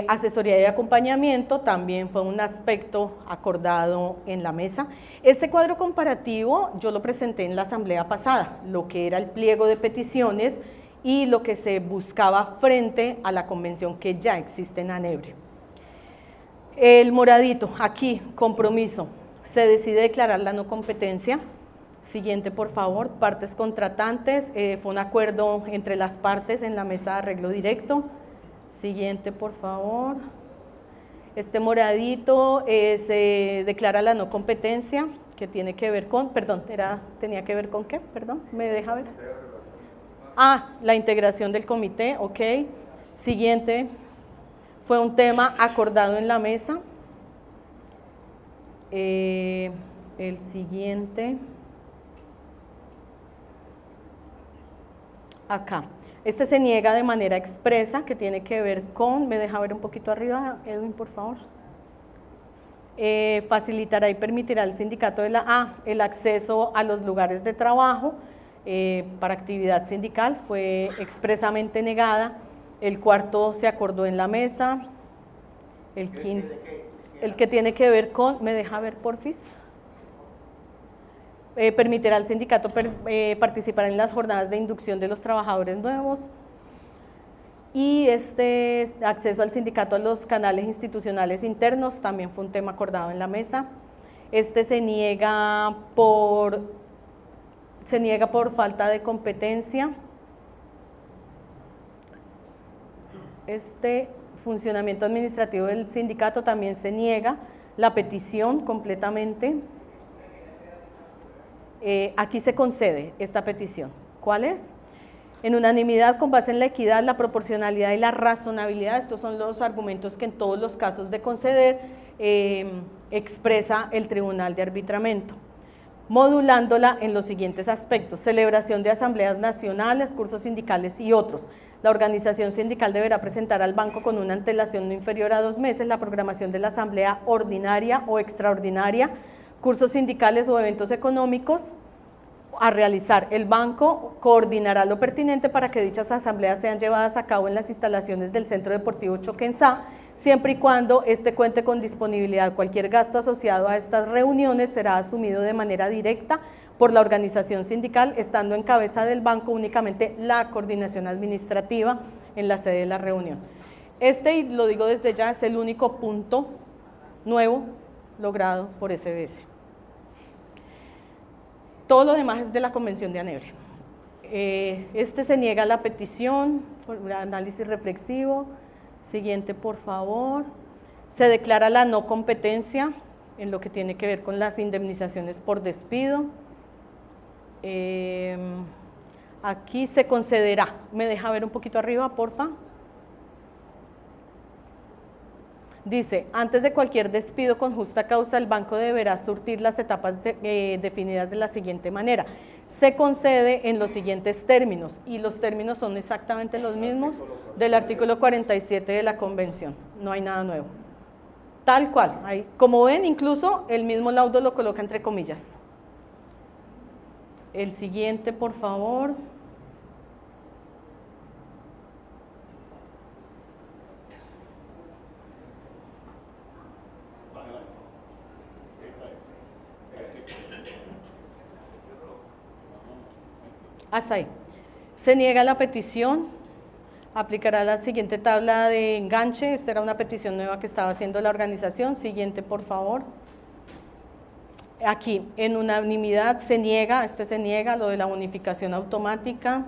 Asesoría y acompañamiento también fue un aspecto acordado en la mesa. Este cuadro comparativo yo lo presenté en la asamblea pasada, lo que era el pliego de peticiones y lo que se buscaba frente a la convención que ya existe en ANEBRE. El moradito, aquí, compromiso, se decide declarar la no competencia. Siguiente, por favor, partes contratantes, fue un acuerdo entre las partes en la mesa de arreglo directo. Siguiente, por favor. Este moradito se declara la no competencia, que tiene que ver con, perdón, tenía que ver con qué, perdón, ¿me deja ver? La integración del comité, ok. Siguiente, fue un tema acordado en la mesa. El siguiente, acá. Este se niega de manera expresa, que tiene que ver con, me deja ver un poquito arriba, Edwin, por favor. facilitará y permitirá al sindicato el acceso a los lugares de trabajo para actividad sindical, fue expresamente negada. El cuarto se acordó en la mesa. El quinto, el que tiene que ver con, ¿me deja ver porfis? Permitirá al sindicato participar en las jornadas de inducción de los trabajadores nuevos. Y este acceso al sindicato a los canales institucionales internos también fue un tema acordado en la mesa. Este se niega por falta de competencia. Este funcionamiento administrativo del sindicato también se niega. La petición completamente. Aquí se concede esta petición. ¿Cuál es? En unanimidad, con base en la equidad, la proporcionalidad y la razonabilidad. Estos son los argumentos que en todos los casos de conceder expresa el Tribunal de Arbitramiento, modulándola en los siguientes aspectos: celebración de asambleas nacionales, cursos sindicales y otros. La organización sindical deberá presentar al banco con una antelación no inferior a 2 meses la programación de la asamblea ordinaria o extraordinaria, cursos sindicales o eventos económicos a realizar. El banco coordinará lo pertinente para que dichas asambleas sean llevadas a cabo en las instalaciones del Centro Deportivo Choquenzá, siempre y cuando éste cuente con disponibilidad. Cualquier gasto asociado a estas reuniones será asumido de manera directa por la organización sindical, estando en cabeza del banco únicamente la coordinación administrativa en la sede de la reunión. Y lo digo desde ya, es el único punto nuevo logrado por SBS. Todo lo demás es de la Convención de Hanebre. Se niega la petición, por análisis reflexivo. Siguiente, por favor. Se declara la no competencia en lo que tiene que ver con las indemnizaciones por despido. Aquí se concederá. ¿Me deja ver un poquito arriba, porfa? Dice, antes de cualquier despido con justa causa, el banco deberá surtir las etapas definidas de la siguiente manera. Se concede en los siguientes términos, y los términos son exactamente los mismos del artículo 47 de la Convención, no hay nada nuevo. Tal cual, como ven, incluso el mismo laudo lo coloca entre comillas. El siguiente, por favor. Hasta ahí. Se niega la petición, aplicará la siguiente tabla de enganche. Esta era una petición nueva que estaba haciendo la organización. Siguiente, por favor. Aquí, en unanimidad se niega, se niega lo de la bonificación automática,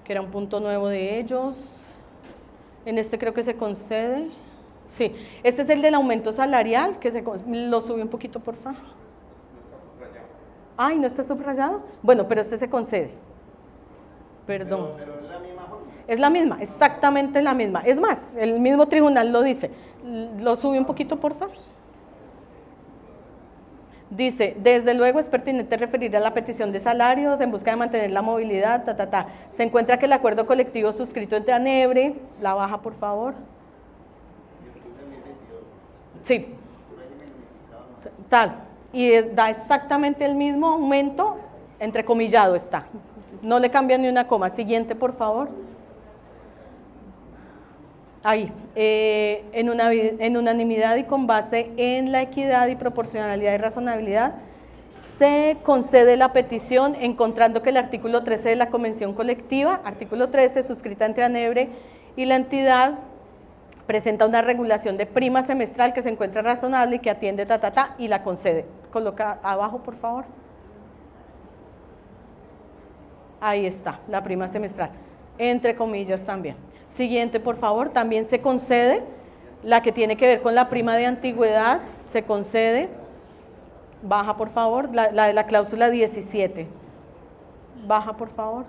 que era un punto nuevo de ellos. En este creo que se concede. Sí, este es el del aumento salarial, que lo subí un poquito, por favor. Ay, ¿no está subrayado? Bueno, pero este se concede. Perdón. Pero es la misma forma. Es la misma, exactamente la misma. Es más, el mismo tribunal lo dice. Lo subí un poquito, por favor. Dice, desde luego es pertinente referir a la petición de salarios en busca de mantener la movilidad, Se encuentra que el acuerdo colectivo suscrito entre Hanebre, la baja, por favor. Sí, tal. Y da exactamente el mismo aumento, entrecomillado está. No le cambia ni una coma. Siguiente, por favor. Ahí, en unanimidad y con base en la equidad y proporcionalidad y razonabilidad, se concede la petición encontrando que el artículo 13 de la Convención Colectiva, artículo 13, suscrita entre Hanebre y la entidad, presenta una regulación de prima semestral que se encuentra razonable y que atiende y la concede. Coloca abajo, por favor. Ahí está, la prima semestral, entre comillas también. Siguiente, por favor, también se concede la que tiene que ver con la prima de antigüedad, se concede, baja por favor, la de la cláusula 17, baja por favor.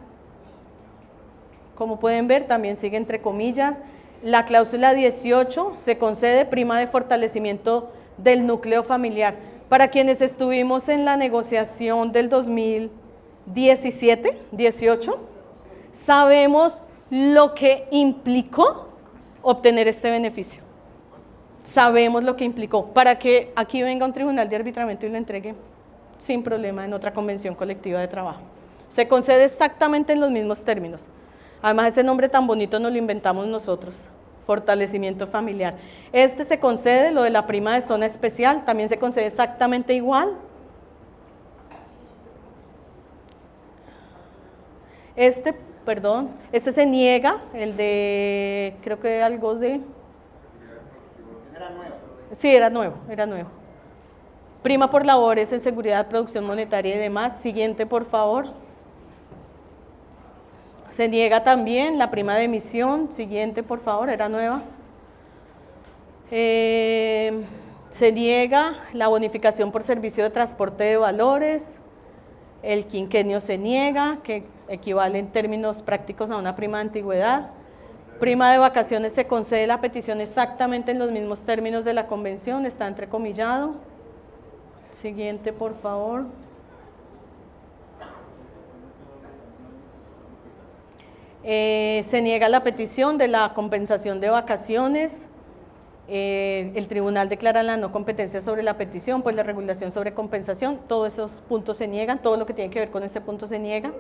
Como pueden ver, también sigue entre comillas. La cláusula 18 se concede prima de fortalecimiento del núcleo familiar. Para quienes estuvimos en la negociación del 2017-18, sabemos lo que implicó obtener este beneficio. sabemos lo que implicó, para que aquí venga un tribunal de arbitramiento y lo entregue sin problema en otra convención colectiva de trabajo. Se concede exactamente en los mismos términos. Además, ese nombre tan bonito nos lo inventamos nosotros, fortalecimiento familiar. Este se concede, lo de la prima de zona especial, también se concede exactamente igual. Este se niega, el de, creo que algo de... Era nuevo. Sí, era nuevo. Prima por labores en seguridad, producción monetaria y demás. Siguiente, por favor. Se niega también la prima de emisión. Siguiente, por favor, era nueva. Se niega la bonificación por servicio de transporte de valores. El quinquenio se niega, que equivale en términos prácticos a una prima de antigüedad. Prima de vacaciones se concede la petición exactamente en los mismos términos de la convención, está entrecomillado. Siguiente, por favor. Se niega la petición de la compensación de vacaciones. El tribunal declara la no competencia sobre la petición, pues la regulación sobre compensación, todos esos puntos se niegan, todo lo que tiene que ver con este punto se niega.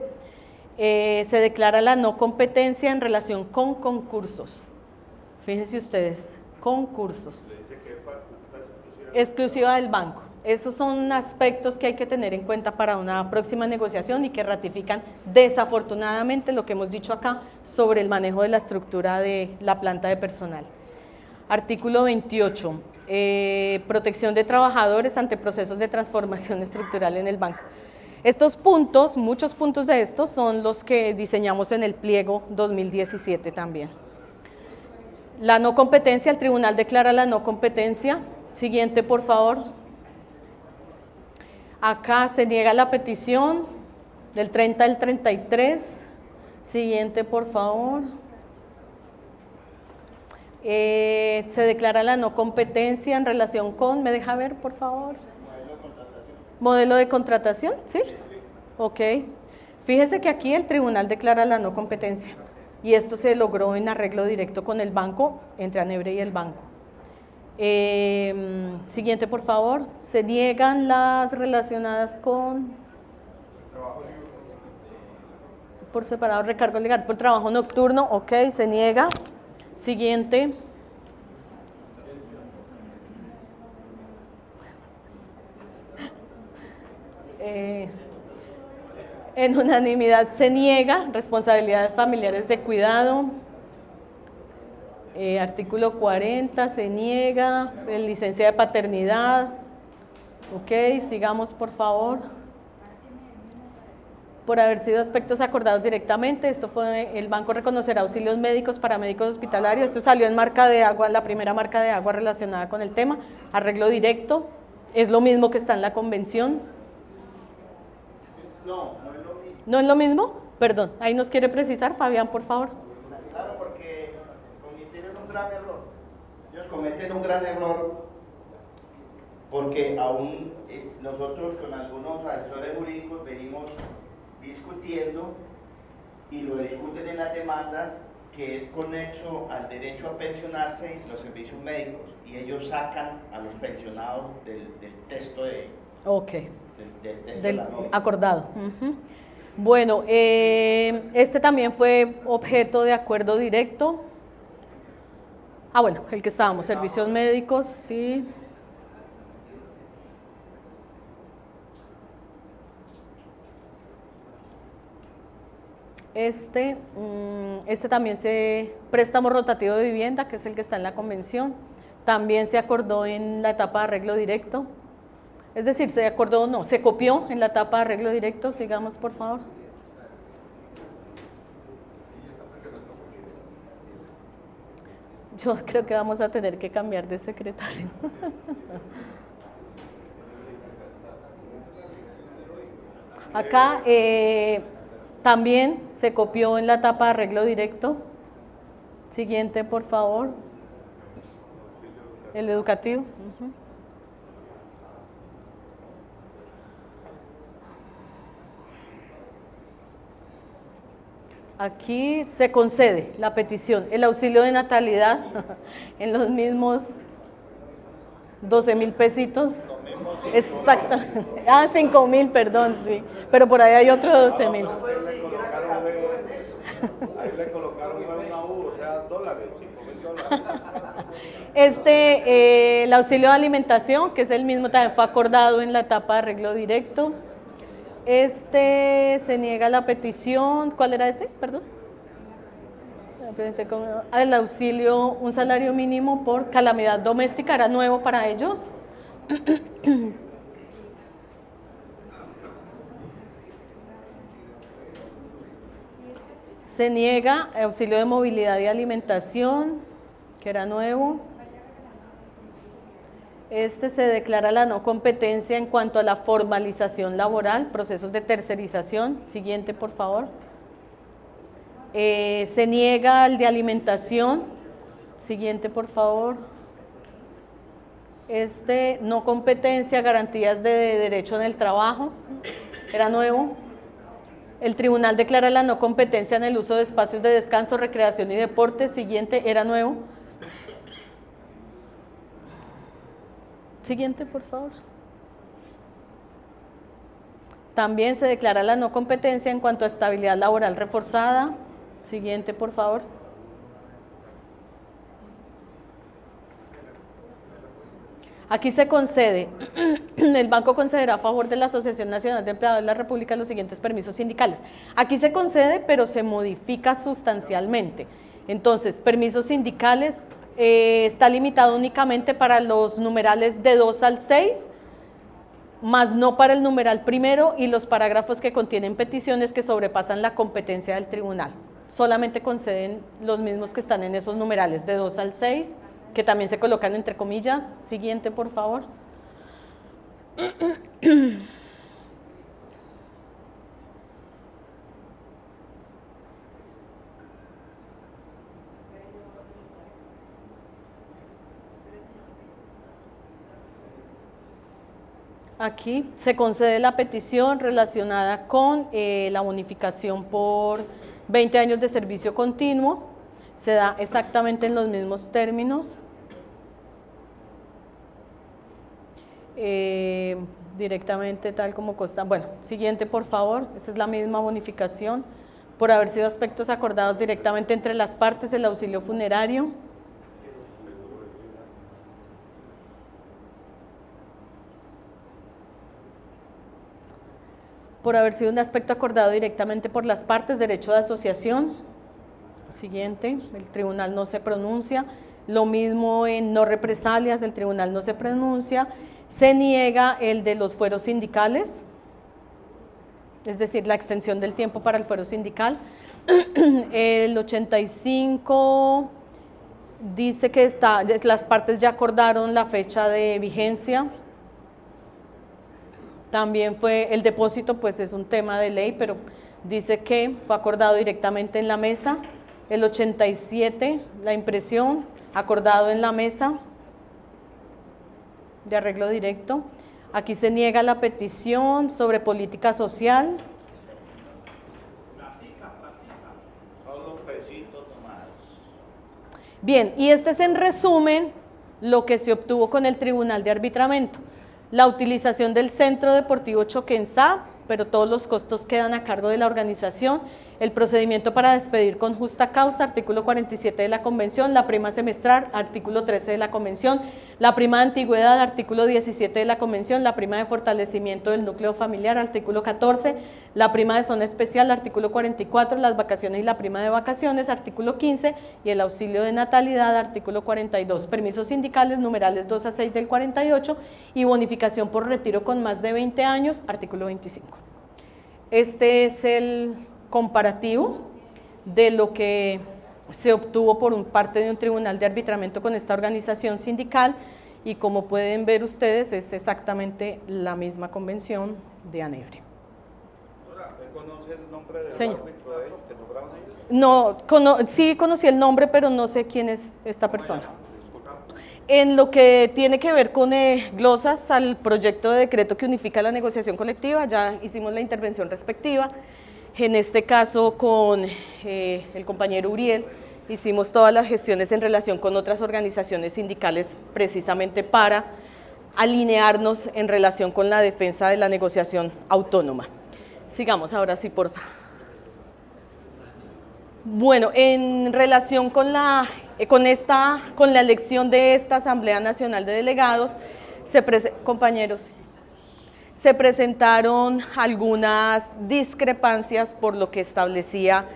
Se declara la no competencia en relación con concursos. Fíjense ustedes, concursos. Exclusiva del banco. Esos son aspectos que hay que tener en cuenta para una próxima negociación y que ratifican desafortunadamente lo que hemos dicho acá sobre el manejo de la estructura de la planta de personal. Artículo 28, protección de trabajadores ante procesos de transformación estructural en el banco. Estos puntos, muchos puntos de estos son los que diseñamos en el pliego 2017 también. La no competencia, el tribunal declara la no competencia. Siguiente, por favor. Acá se niega la petición del 30 al 33. Siguiente, por favor. Se declara la no competencia en relación con, ¿me deja ver, por favor? Modelo de contratación, ¿sí? Ok. Fíjese que aquí el tribunal declara la no competencia y esto se logró en arreglo directo con el banco, entre Anebre y el banco. Siguiente, por favor. Se niegan las relacionadas con... Por separado, recargo legal por trabajo nocturno, ok, se niega. Siguiente. En unanimidad se niega responsabilidades familiares de cuidado. Artículo 40 se niega, licencia de paternidad. Ok, sigamos por favor. Por haber sido aspectos acordados directamente, esto fue, el banco reconocerá auxilios médicos para médicos hospitalarios, esto salió en marca de agua, la primera marca de agua relacionada con el tema, arreglo directo, es lo mismo que está en la convención. No, no es lo mismo. ¿No es lo mismo? Perdón, ahí nos quiere precisar, Fabián, por favor. Claro, porque cometieron un gran error. Ellos cometen un gran error porque aún nosotros con algunos asesores jurídicos venimos discutiendo y lo discuten en las demandas que es conexo al derecho a pensionarse los servicios médicos y ellos sacan a los pensionados del texto de... Ok. Del texto Del de la norma. acordado. Bueno, este también fue objeto de acuerdo directo. Ah, bueno, el que estábamos, servicios médicos, sí. Este también préstamo rotativo de vivienda, que es el que está en la convención, también se acordó en la etapa de arreglo directo. Es decir, se acordó, no, se copió en la etapa de arreglo directo. Sigamos, por favor. Yo creo que vamos a tener que cambiar de secretario. Acá también se copió en la etapa de arreglo directo. Siguiente, por favor. El educativo. Aquí se concede la petición, el auxilio de natalidad en los mismos 12.000 pesitos. Exactamente. Ah, 5.000, perdón, sí. Pero por ahí hay otro de 12.000. Ahí le colocaron una U, o sea, dólares, $5.000. El auxilio de alimentación, que es el mismo, también fue acordado en la etapa de arreglo directo. Se niega la petición. ¿Cuál era ese? Perdón. El auxilio, un salario mínimo por calamidad doméstica, era nuevo para ellos. Se niega auxilio de movilidad y alimentación, que era nuevo. Se declara la no competencia en cuanto a la formalización laboral, procesos de tercerización. Siguiente, por favor. Se niega el de alimentación. Siguiente, por favor. No competencia, garantías de derecho en el trabajo, era nuevo. El tribunal declara la no competencia en el uso de espacios de descanso, recreación y deporte. Siguiente, era nuevo. Siguiente, por favor. También se declara la no competencia en cuanto a estabilidad laboral reforzada. Siguiente, por favor. Aquí se concede, el banco concederá a favor de la Asociación Nacional de Empleados de la República los siguientes permisos sindicales. Aquí se concede, pero se modifica sustancialmente. Entonces, permisos sindicales está limitado únicamente para los numerales de 2 al 6, más no para el numeral primero y los parágrafos que contienen peticiones que sobrepasan la competencia del tribunal. Solamente conceden los mismos que están en esos numerales de 2 al 6, que también se colocan entre comillas. Siguiente, por favor. Aquí se concede la petición relacionada con la bonificación por 20 años de servicio continuo. Se da exactamente en los mismos términos. Directamente tal como consta. Bueno, siguiente, por favor. Esta es la misma bonificación por haber sido aspectos acordados directamente entre las partes, el auxilio funerario. Por haber sido un aspecto acordado directamente por las partes, derecho de asociación. Siguiente, el tribunal no se pronuncia. Lo mismo en no represalias, el tribunal no se pronuncia. Se niega el de los fueros sindicales, es decir, la extensión del tiempo para el fuero sindical. El 85 dice que las partes ya acordaron la fecha de vigencia. También fue el depósito, pues es un tema de ley, pero dice que fue acordado directamente en la mesa. El 87, la impresión, acordado en la mesa de arreglo directo. Aquí se niega la petición sobre política social. Solo un pesito nomás. Bien, y este es en resumen lo que se obtuvo con el Tribunal de Arbitramiento. La utilización del Centro Deportivo Choquenzá, pero todos los costos quedan a cargo de la organización. El procedimiento para despedir con justa causa, artículo 47 de la Convención, la prima semestral, artículo 13 de la Convención, la prima de antigüedad, artículo 17 de la Convención, la prima de fortalecimiento del núcleo familiar, artículo 14, la prima de zona especial, artículo 44, las vacaciones y la prima de vacaciones, artículo 15, y el auxilio de natalidad, artículo 42, permisos sindicales, numerales 2 a 6 del 48, y bonificación por retiro con más de 20 años, artículo 25. Este es el comparativo de lo que se obtuvo por parte de un tribunal de arbitramiento con esta organización sindical, y como pueden ver ustedes es exactamente la misma convención de Anebre. ¿Usted conoce el nombre del Señor. árbitro que nombraron ellos? No, sí conocí el nombre, pero no sé quién es esta persona. En lo que tiene que ver con glosas al proyecto de decreto que unifica la negociación colectiva, ya hicimos la intervención respectiva. En este caso con el compañero Uriel hicimos todas las gestiones en relación con otras organizaciones sindicales precisamente para alinearnos en relación con la defensa de la negociación autónoma. Sigamos ahora sí, por favor. Bueno, en relación con la elección de esta Asamblea Nacional de Delegados, compañeros, se presentaron algunas discrepancias por lo que establecía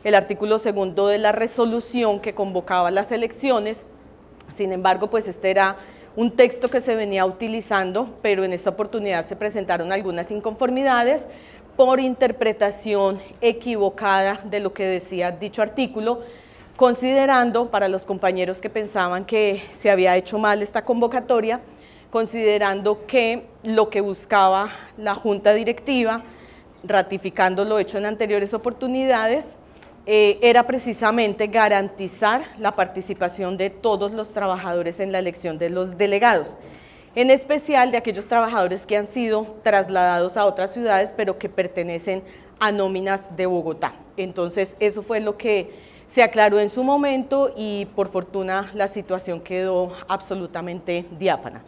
el artículo 2 de la resolución que convocaba las elecciones. Sin embargo, pues este era un texto que se venía utilizando, pero en esta oportunidad se presentaron algunas inconformidades por interpretación equivocada de lo que decía dicho artículo, considerando, para los compañeros que pensaban que se había hecho mal esta convocatoria, considerando que lo que buscaba la Junta Directiva, ratificando lo hecho en anteriores oportunidades, era precisamente garantizar la participación de todos los trabajadores en la elección de los delegados, en especial de aquellos trabajadores que han sido trasladados a otras ciudades, pero que pertenecen a nóminas de Bogotá. Entonces, eso fue lo que se aclaró en su momento y, por fortuna, la situación quedó absolutamente diáfana.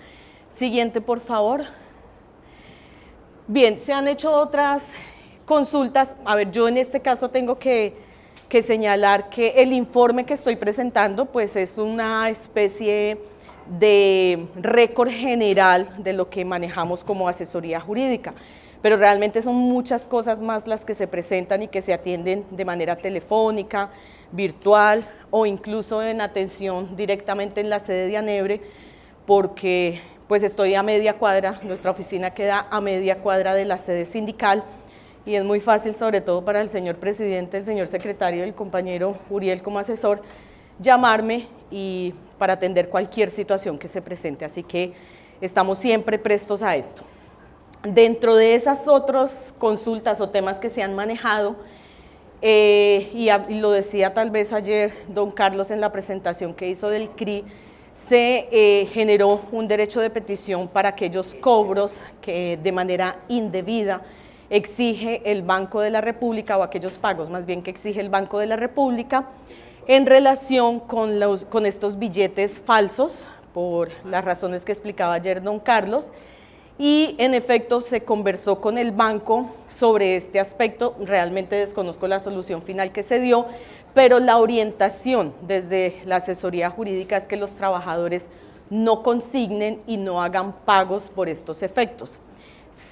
Siguiente, por favor. Bien, se han hecho otras consultas. A ver, yo en este caso tengo que señalar que el informe que estoy presentando pues es una especie de récord general de lo que manejamos como asesoría jurídica, pero realmente son muchas cosas más las que se presentan y que se atienden de manera telefónica, virtual o incluso en atención directamente en la sede de ANEBRE, porque pues estoy a media cuadra, nuestra oficina queda a media cuadra de la sede sindical y es muy fácil, sobre todo para el señor presidente, el señor secretario y el compañero Uriel como asesor, llamarme y para atender cualquier situación que se presente, así que estamos siempre prestos a esto. Dentro de esas otras consultas o temas que se han manejado, y lo decía tal vez ayer don Carlos en la presentación que hizo del CRI, se generó un derecho de petición para aquellos cobros que de manera indebida exige el Banco de la República, o aquellos pagos más bien que exige el Banco de la República, en relación con estos billetes falsos, por las razones que explicaba ayer don Carlos, y en efecto se conversó con el banco sobre este aspecto. Realmente desconozco la solución final que se dio, pero la orientación desde la asesoría jurídica es que los trabajadores no consignen y no hagan pagos por estos efectos.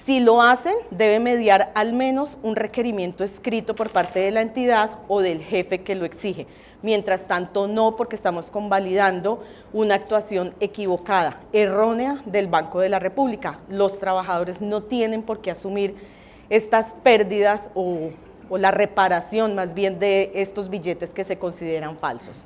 Si lo hacen, debe mediar al menos un requerimiento escrito por parte de la entidad o del jefe que lo exige. Mientras tanto, no, porque estamos convalidando una actuación equivocada, errónea del Banco de la República. Los trabajadores no tienen por qué asumir estas pérdidas o la reparación más bien de estos billetes que se consideran falsos.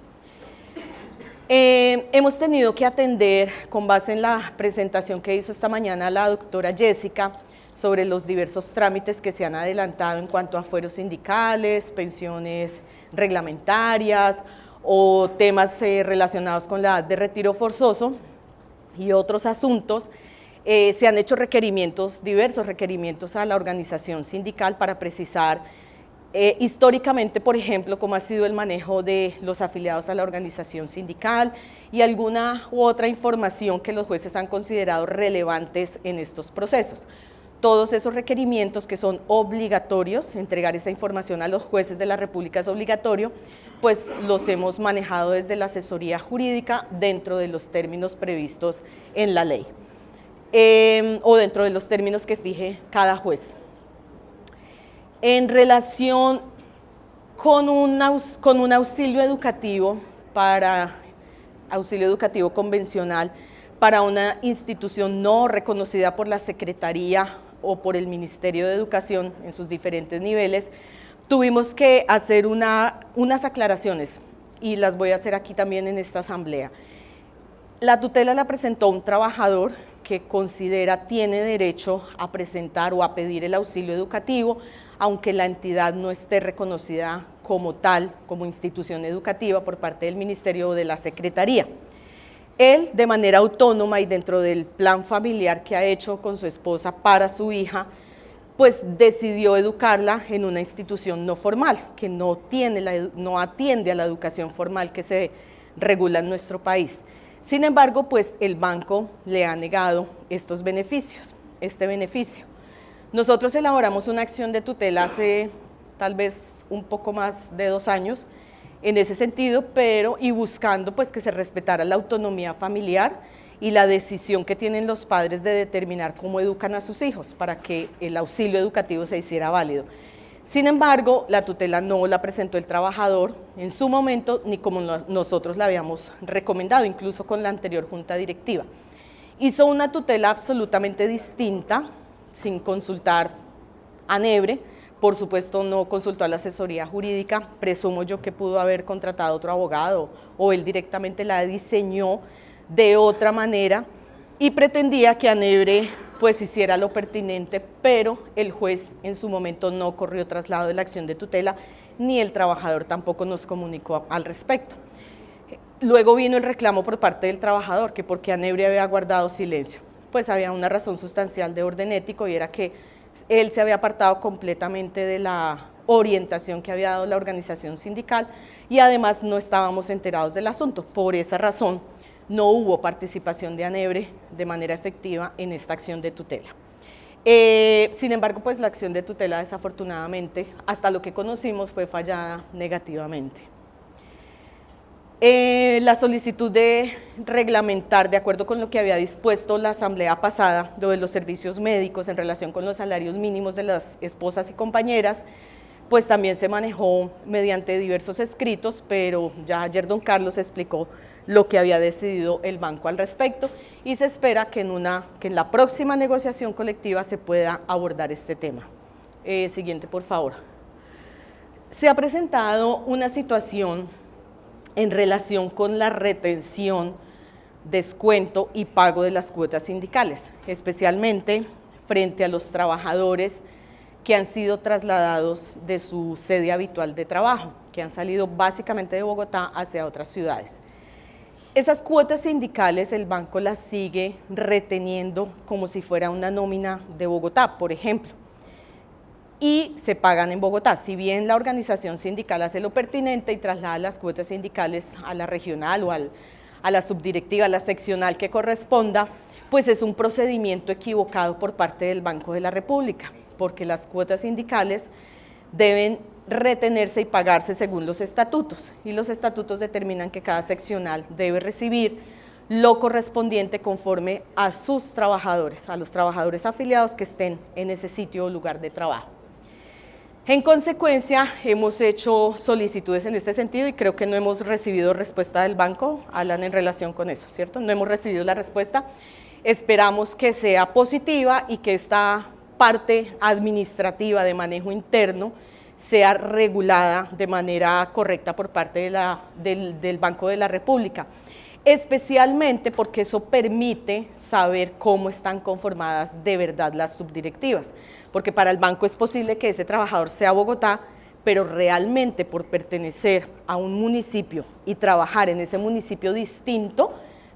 Hemos tenido que atender, con base en la presentación que hizo esta mañana la doctora Jessica, sobre los diversos trámites que se han adelantado en cuanto a fueros sindicales, pensiones reglamentarias o temas relacionados con la edad de retiro forzoso y otros asuntos. Se han hecho requerimientos, diversos requerimientos a la organización sindical para precisar históricamente, por ejemplo, cómo ha sido el manejo de los afiliados a la organización sindical y alguna u otra información que los jueces han considerado relevantes en estos procesos. Todos esos requerimientos que son obligatorios, entregar esa información a los jueces de la República es obligatorio, pues los hemos manejado desde la asesoría jurídica dentro de los términos previstos en la ley o dentro de los términos que fije cada juez. En relación con un auxilio educativo convencional para una institución no reconocida por la Secretaría o por el Ministerio de Educación en sus diferentes niveles, tuvimos que hacer unas aclaraciones y las voy a hacer aquí también en esta asamblea. La tutela la presentó un trabajador que considera tiene derecho a presentar o a pedir el auxilio educativo, aunque la entidad no esté reconocida como tal, como institución educativa por parte del Ministerio o de la Secretaría. Él, de manera autónoma y dentro del plan familiar que ha hecho con su esposa para su hija, pues decidió educarla en una institución no formal, que no atiende a la educación formal que se regula en nuestro país. Sin embargo, pues el banco le ha negado este beneficio. Nosotros elaboramos una acción de tutela hace tal vez un poco más de 2 años en ese sentido, y buscando pues que se respetara la autonomía familiar y la decisión que tienen los padres de determinar cómo educan a sus hijos para que el auxilio educativo se hiciera válido. Sin embargo, la tutela no la presentó el trabajador en su momento, ni como nosotros la habíamos recomendado, incluso con la anterior junta directiva. Hizo una tutela absolutamente distinta, sin consultar a Nebre. Por supuesto, no consultó a la asesoría jurídica, presumo yo que pudo haber contratado otro abogado o él directamente la diseñó de otra manera y pretendía que Anebre pues hiciera lo pertinente, pero el juez en su momento no corrió traslado de la acción de tutela, ni el trabajador tampoco nos comunicó al respecto. Luego vino el reclamo por parte del trabajador, que porque Anebre había guardado silencio. Pues había una razón sustancial de orden ético y era que él se había apartado completamente de la orientación que había dado la organización sindical y además no estábamos enterados del asunto. Por esa razón no hubo participación de Anebre de manera efectiva en esta acción de tutela. Sin embargo, pues la acción de tutela desafortunadamente, hasta lo que conocimos, fue fallada negativamente. La solicitud de reglamentar, de acuerdo con lo que había dispuesto la asamblea pasada, lo de los servicios médicos en relación con los salarios mínimos de las esposas y compañeras, pues también se manejó mediante diversos escritos, pero ya ayer don Carlos explicó lo que había decidido el banco al respecto y se espera que en la próxima negociación colectiva se pueda abordar este tema. Siguiente, por favor. Se ha presentado una situación en relación con la retención, descuento y pago de las cuotas sindicales, especialmente frente a los trabajadores que han sido trasladados de su sede habitual de trabajo, que han salido básicamente de Bogotá hacia otras ciudades. Esas cuotas sindicales el banco las sigue reteniendo como si fuera una nómina de Bogotá, por ejemplo, y se pagan en Bogotá. Si bien la organización sindical hace lo pertinente y traslada las cuotas sindicales a la regional o a la subdirectiva, a la seccional que corresponda, pues es un procedimiento equivocado por parte del Banco de la República, porque las cuotas sindicales deben retenerse y pagarse según los estatutos, y los estatutos determinan que cada seccional debe recibir lo correspondiente conforme a sus trabajadores, a los trabajadores afiliados que estén en ese sitio o lugar de trabajo. En consecuencia, hemos hecho solicitudes en este sentido y creo que no hemos recibido respuesta del banco, Alan, en relación con eso, ¿cierto? No hemos recibido la respuesta, esperamos que sea positiva y que esta parte administrativa de manejo interno sea regulada de manera correcta por parte del Banco de la República, especialmente porque eso permite saber cómo están conformadas de verdad las subdirectivas, porque para el banco es posible que ese trabajador sea Bogotá, pero realmente por pertenecer a un municipio y trabajar en ese municipio distinto,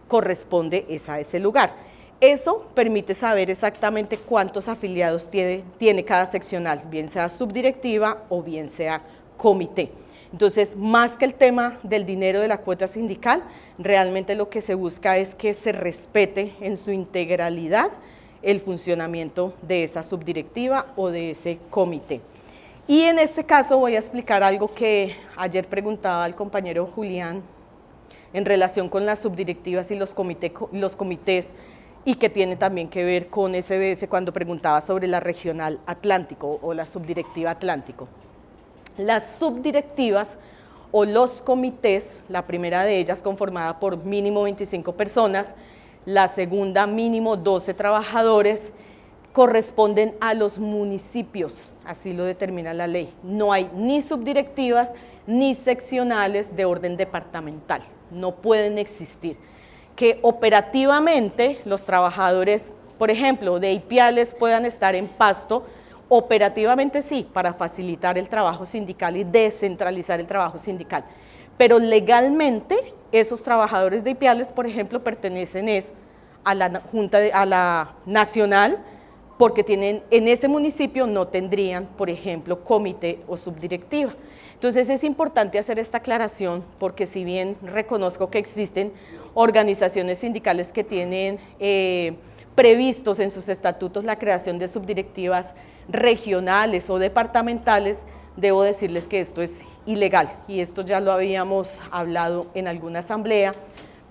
corresponde a ese lugar. Eso permite saber exactamente cuántos afiliados tiene cada seccional, bien sea subdirectiva o bien sea comité. Entonces, más que el tema del dinero de la cuota sindical, realmente lo que se busca es que se respete en su integralidad el funcionamiento de esa subdirectiva o de ese comité. Y en este caso voy a explicar algo que ayer preguntaba al compañero Julián en relación con las subdirectivas y los comités y que tiene también que ver con SBS cuando preguntaba sobre la regional Atlántico o la subdirectiva Atlántico. Las subdirectivas o los comités, la primera de ellas conformada por mínimo 25 personas, la segunda mínimo 12 trabajadores, corresponden a los municipios, así lo determina la ley. No hay ni subdirectivas ni seccionales de orden departamental, no pueden existir. Que operativamente los trabajadores, por ejemplo, de Ipiales puedan estar en Pasto, operativamente sí, para facilitar el trabajo sindical y descentralizar el trabajo sindical, pero legalmente esos trabajadores de Ipiales, por ejemplo, pertenecen a la nacional, porque en ese municipio no tendrían, por ejemplo, comité o subdirectiva. Entonces es importante hacer esta aclaración porque si bien reconozco que existen organizaciones sindicales que tienen previstos en sus estatutos la creación de subdirectivas regionales o departamentales, debo decirles que esto es ilegal y esto ya lo habíamos hablado en alguna asamblea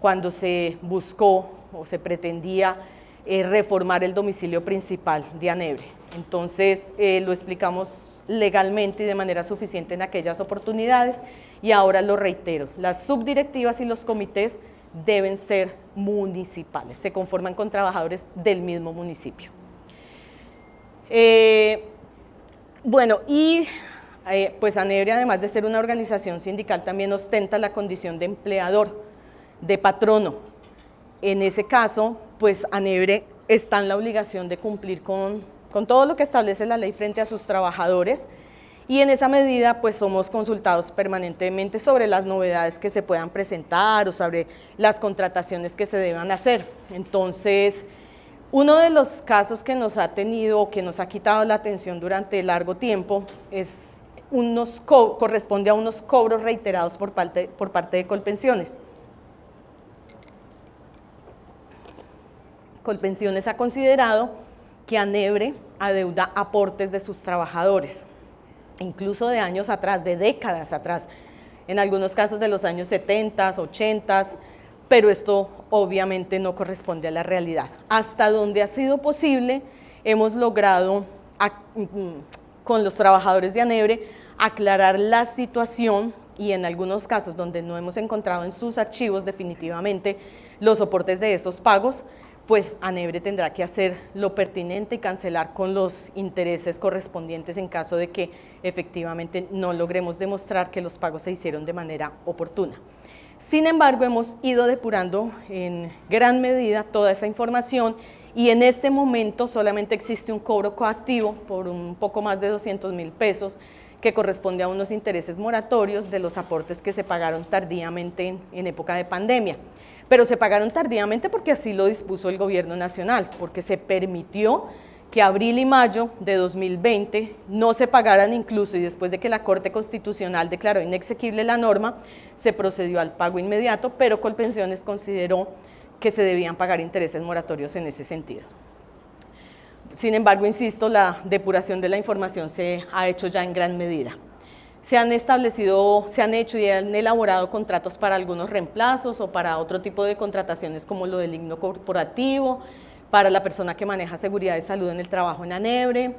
cuando se buscó o se pretendía reformar el domicilio principal de ANEBRE. Entonces lo explicamos legalmente y de manera suficiente en aquellas oportunidades y ahora lo reitero, las subdirectivas y los comités deben ser municipales, se conforman con trabajadores del mismo municipio. Bueno, y pues ANEBRE, además de ser una organización sindical, también ostenta la condición de empleador, de patrono. En ese caso, pues ANEBRE está en la obligación de cumplir con todo lo que establece la ley frente a sus trabajadores y en esa medida pues somos consultados permanentemente sobre las novedades que se puedan presentar o sobre las contrataciones que se deban hacer. Entonces, uno de los casos que nos ha tenido o que nos ha quitado la atención durante largo tiempo es corresponde a unos cobros reiterados por parte de Colpensiones. Colpensiones ha considerado que ANEBRE adeuda aportes de sus trabajadores, incluso de años atrás, de décadas atrás, en algunos casos de los años 70, 80, pero esto obviamente no corresponde a la realidad. Hasta donde ha sido posible, hemos logrado con los trabajadores de ANEBRE aclarar la situación y en algunos casos donde no hemos encontrado en sus archivos definitivamente los soportes de esos pagos, pues ANEBRE tendrá que hacer lo pertinente y cancelar con los intereses correspondientes en caso de que efectivamente no logremos demostrar que los pagos se hicieron de manera oportuna. Sin embargo, hemos ido depurando en gran medida toda esa información y en este momento solamente existe un cobro coactivo por un poco más de 200.000 pesos que corresponde a unos intereses moratorios de los aportes que se pagaron tardíamente en época de pandemia. Pero se pagaron tardíamente porque así lo dispuso el gobierno nacional, porque se permitió que abril y mayo de 2020 no se pagaran incluso y después de que la Corte Constitucional declaró inexequible la norma, se procedió al pago inmediato, pero Colpensiones consideró que se debían pagar intereses moratorios en ese sentido. Sin embargo, insisto, la depuración de la información se ha hecho ya en gran medida. Se han hecho y han elaborado contratos para algunos reemplazos o para otro tipo de contrataciones como lo del himno corporativo, para la persona que maneja seguridad y salud en el trabajo en ANEBRE.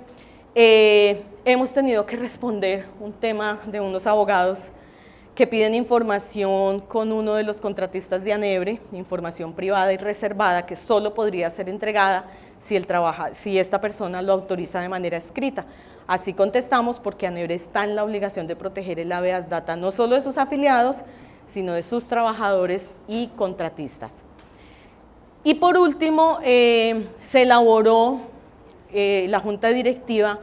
Hemos tenido que responder un tema de unos abogados que piden información con uno de los contratistas de ANEBRE, información privada y reservada que solo podría ser entregada si esta persona lo autoriza de manera escrita. Así contestamos porque ANEBRE está en la obligación de proteger el habeas data no solo de sus afiliados, sino de sus trabajadores y contratistas. Y por último, se elaboró, la Junta Directiva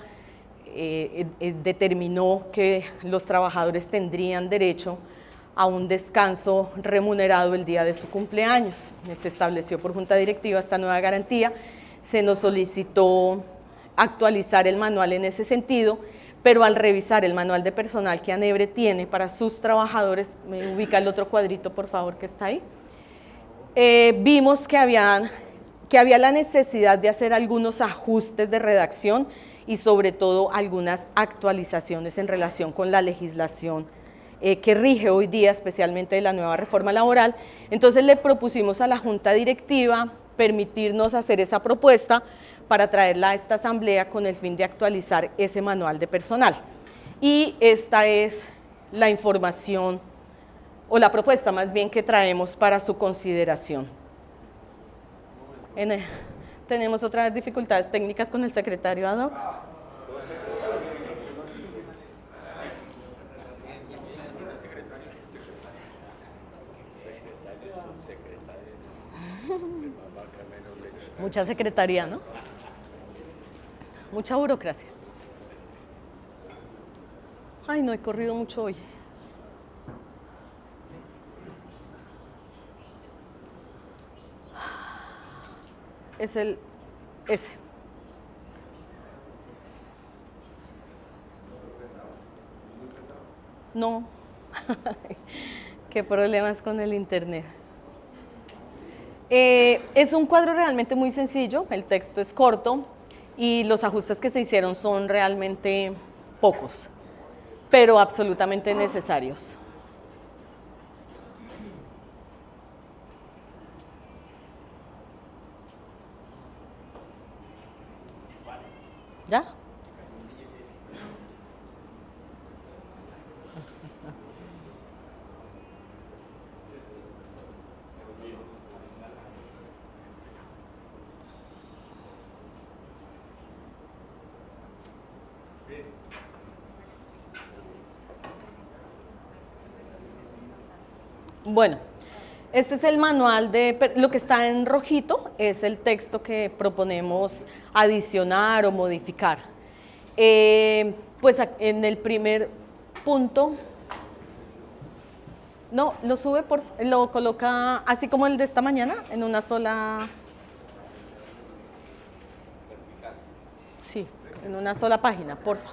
determinó que los trabajadores tendrían derecho a un descanso remunerado el día de su cumpleaños. Se estableció por Junta Directiva esta nueva garantía, se nos solicitó actualizar el manual en ese sentido, pero al revisar el manual de personal que ANEBRE tiene para sus trabajadores, me ubica el otro cuadrito por favor que está ahí, vimos que había la necesidad de hacer algunos ajustes de redacción y sobre todo algunas actualizaciones en relación con la legislación que rige hoy día, especialmente de la nueva reforma laboral. Entonces le propusimos a la Junta Directiva permitirnos hacer esa propuesta para traerla a esta asamblea con el fin de actualizar ese manual de personal. Y esta es la información, o la propuesta más bien que traemos para su consideración. Tenemos otras dificultades técnicas con el secretario ad hoc. Mucha secretaría, ¿no? Mucha burocracia. Ay, no he corrido mucho hoy. Es el ese. No. ¿Qué problemas con el internet? Es un cuadro realmente muy sencillo, el texto es corto y los ajustes que se hicieron son realmente pocos, pero absolutamente necesarios. ¿Ya? Bueno, este es el manual de, lo que está en rojito es el texto que proponemos adicionar o modificar. Pues en el primer punto, no, lo sube, lo coloca así como el de esta mañana, en una sola, sí, en una sola página, porfa.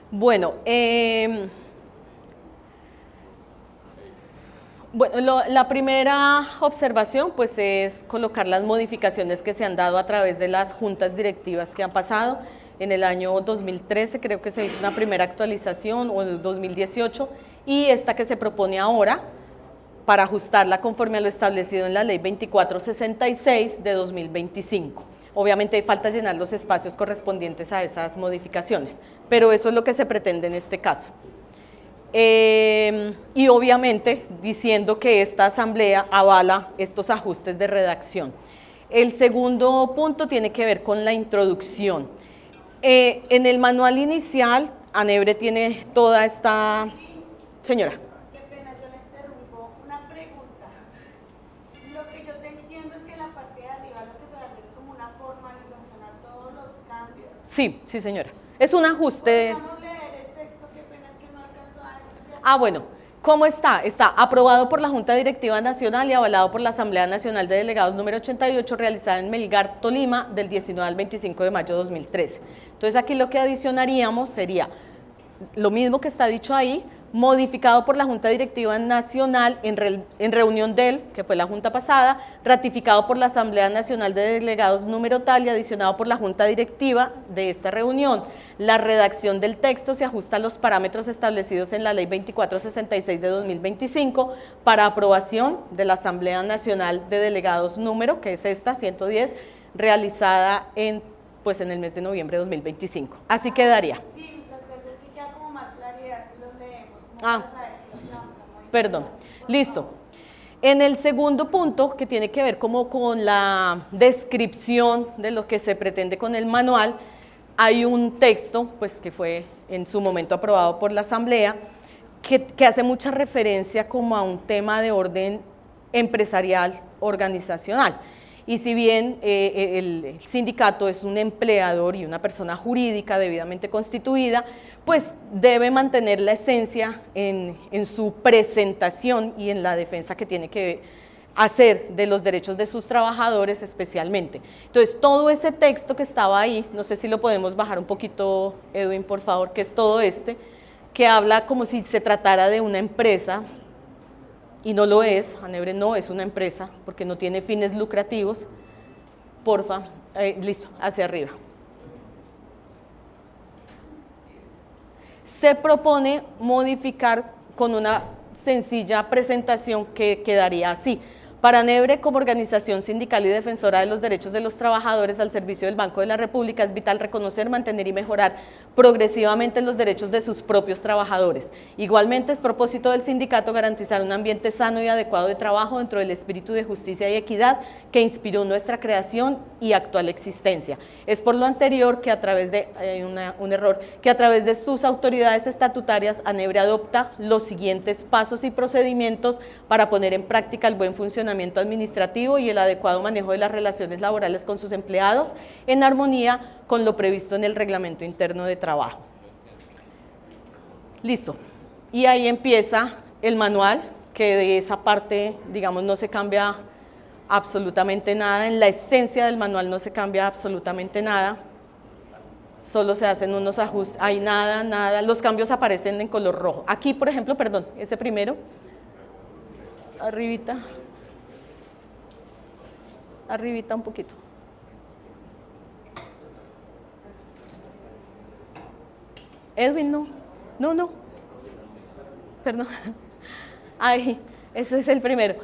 Bueno, la primera observación pues es colocar las modificaciones que se han dado a través de las juntas directivas que han pasado. En el año 2013 creo que se hizo una primera actualización, o en el 2018, y esta que se propone ahora para ajustarla conforme a lo establecido en la Ley 2466 de 2025. Obviamente falta llenar los espacios correspondientes a esas modificaciones, pero eso es lo que se pretende en este caso. Y obviamente diciendo que esta asamblea avala estos ajustes de redacción. El segundo punto tiene que ver con la introducción. En el manual inicial, Anebre tiene toda esta... Señora. Qué pena, yo le interrumpo. Una pregunta. Lo que yo te entiendo es que en la parte de arriba lo que se va a hacer es como una formalización a todos los cambios. Sí, sí, señora. Es un ajuste. ¿Podemos leer el texto? Qué pena es que no alcanzo a ver. Ah, bueno. ¿Cómo está? Está aprobado por la Junta Directiva Nacional y avalado por la Asamblea Nacional de Delegados número 88, realizada en Melgar, Tolima, del 19 al 25 de mayo de 2013. Entonces aquí lo que adicionaríamos sería lo mismo que está dicho ahí, modificado por la Junta Directiva Nacional en reunión del, que fue la Junta pasada, ratificado por la Asamblea Nacional de Delegados número tal y adicionado por la Junta Directiva de esta reunión. La redacción del texto se ajusta a los parámetros establecidos en la Ley 2466 de 2025 para aprobación de la Asamblea Nacional de Delegados número, que es esta, 110, realizada en el mes de noviembre de 2025. Así quedaría. Sí, muchas gracias, que queda como más claridad si los leemos. Perdón. Listo. En el segundo punto, que tiene que ver como con la descripción de lo que se pretende con el manual, hay un texto pues, que fue en su momento aprobado por la Asamblea, que hace mucha referencia como a un tema de orden empresarial organizacional. Y si bien el sindicato es un empleador y una persona jurídica debidamente constituida, pues debe mantener la esencia en su presentación y en la defensa que tiene que hacer de los derechos de sus trabajadores especialmente. Entonces, todo ese texto que estaba ahí, no sé si lo podemos bajar un poquito, Edwin, por favor, que es todo este, que habla como si se tratara de una empresa, y no lo es, Anebre no es una empresa, porque no tiene fines lucrativos. Porfa, listo, hacia arriba. Se propone modificar con una sencilla presentación que quedaría así. Para Anebre, como organización sindical y defensora de los derechos de los trabajadores al servicio del Banco de la República, es vital reconocer, mantener y mejorar progresivamente los derechos de sus propios trabajadores. Igualmente, es propósito del sindicato garantizar un ambiente sano y adecuado de trabajo dentro del espíritu de justicia y equidad que inspiró nuestra creación y actual existencia. Es por lo anterior que a través de, que a través de sus autoridades estatutarias, Anebre adopta los siguientes pasos y procedimientos para poner en práctica el buen funcionamiento administrativo y el adecuado manejo de las relaciones laborales con sus empleados en armonía con lo previsto en el reglamento interno de trabajo. Listo. Y ahí empieza el manual, que de esa parte, digamos, no se cambia absolutamente nada. En la esencia del manual no se cambia absolutamente nada. Solo se hacen unos ajustes, hay nada. Los cambios aparecen en color rojo. Aquí, por ejemplo, perdón, ese primero, arribita un poquito. Edwin, no, perdón. Ahí, ese es el primero.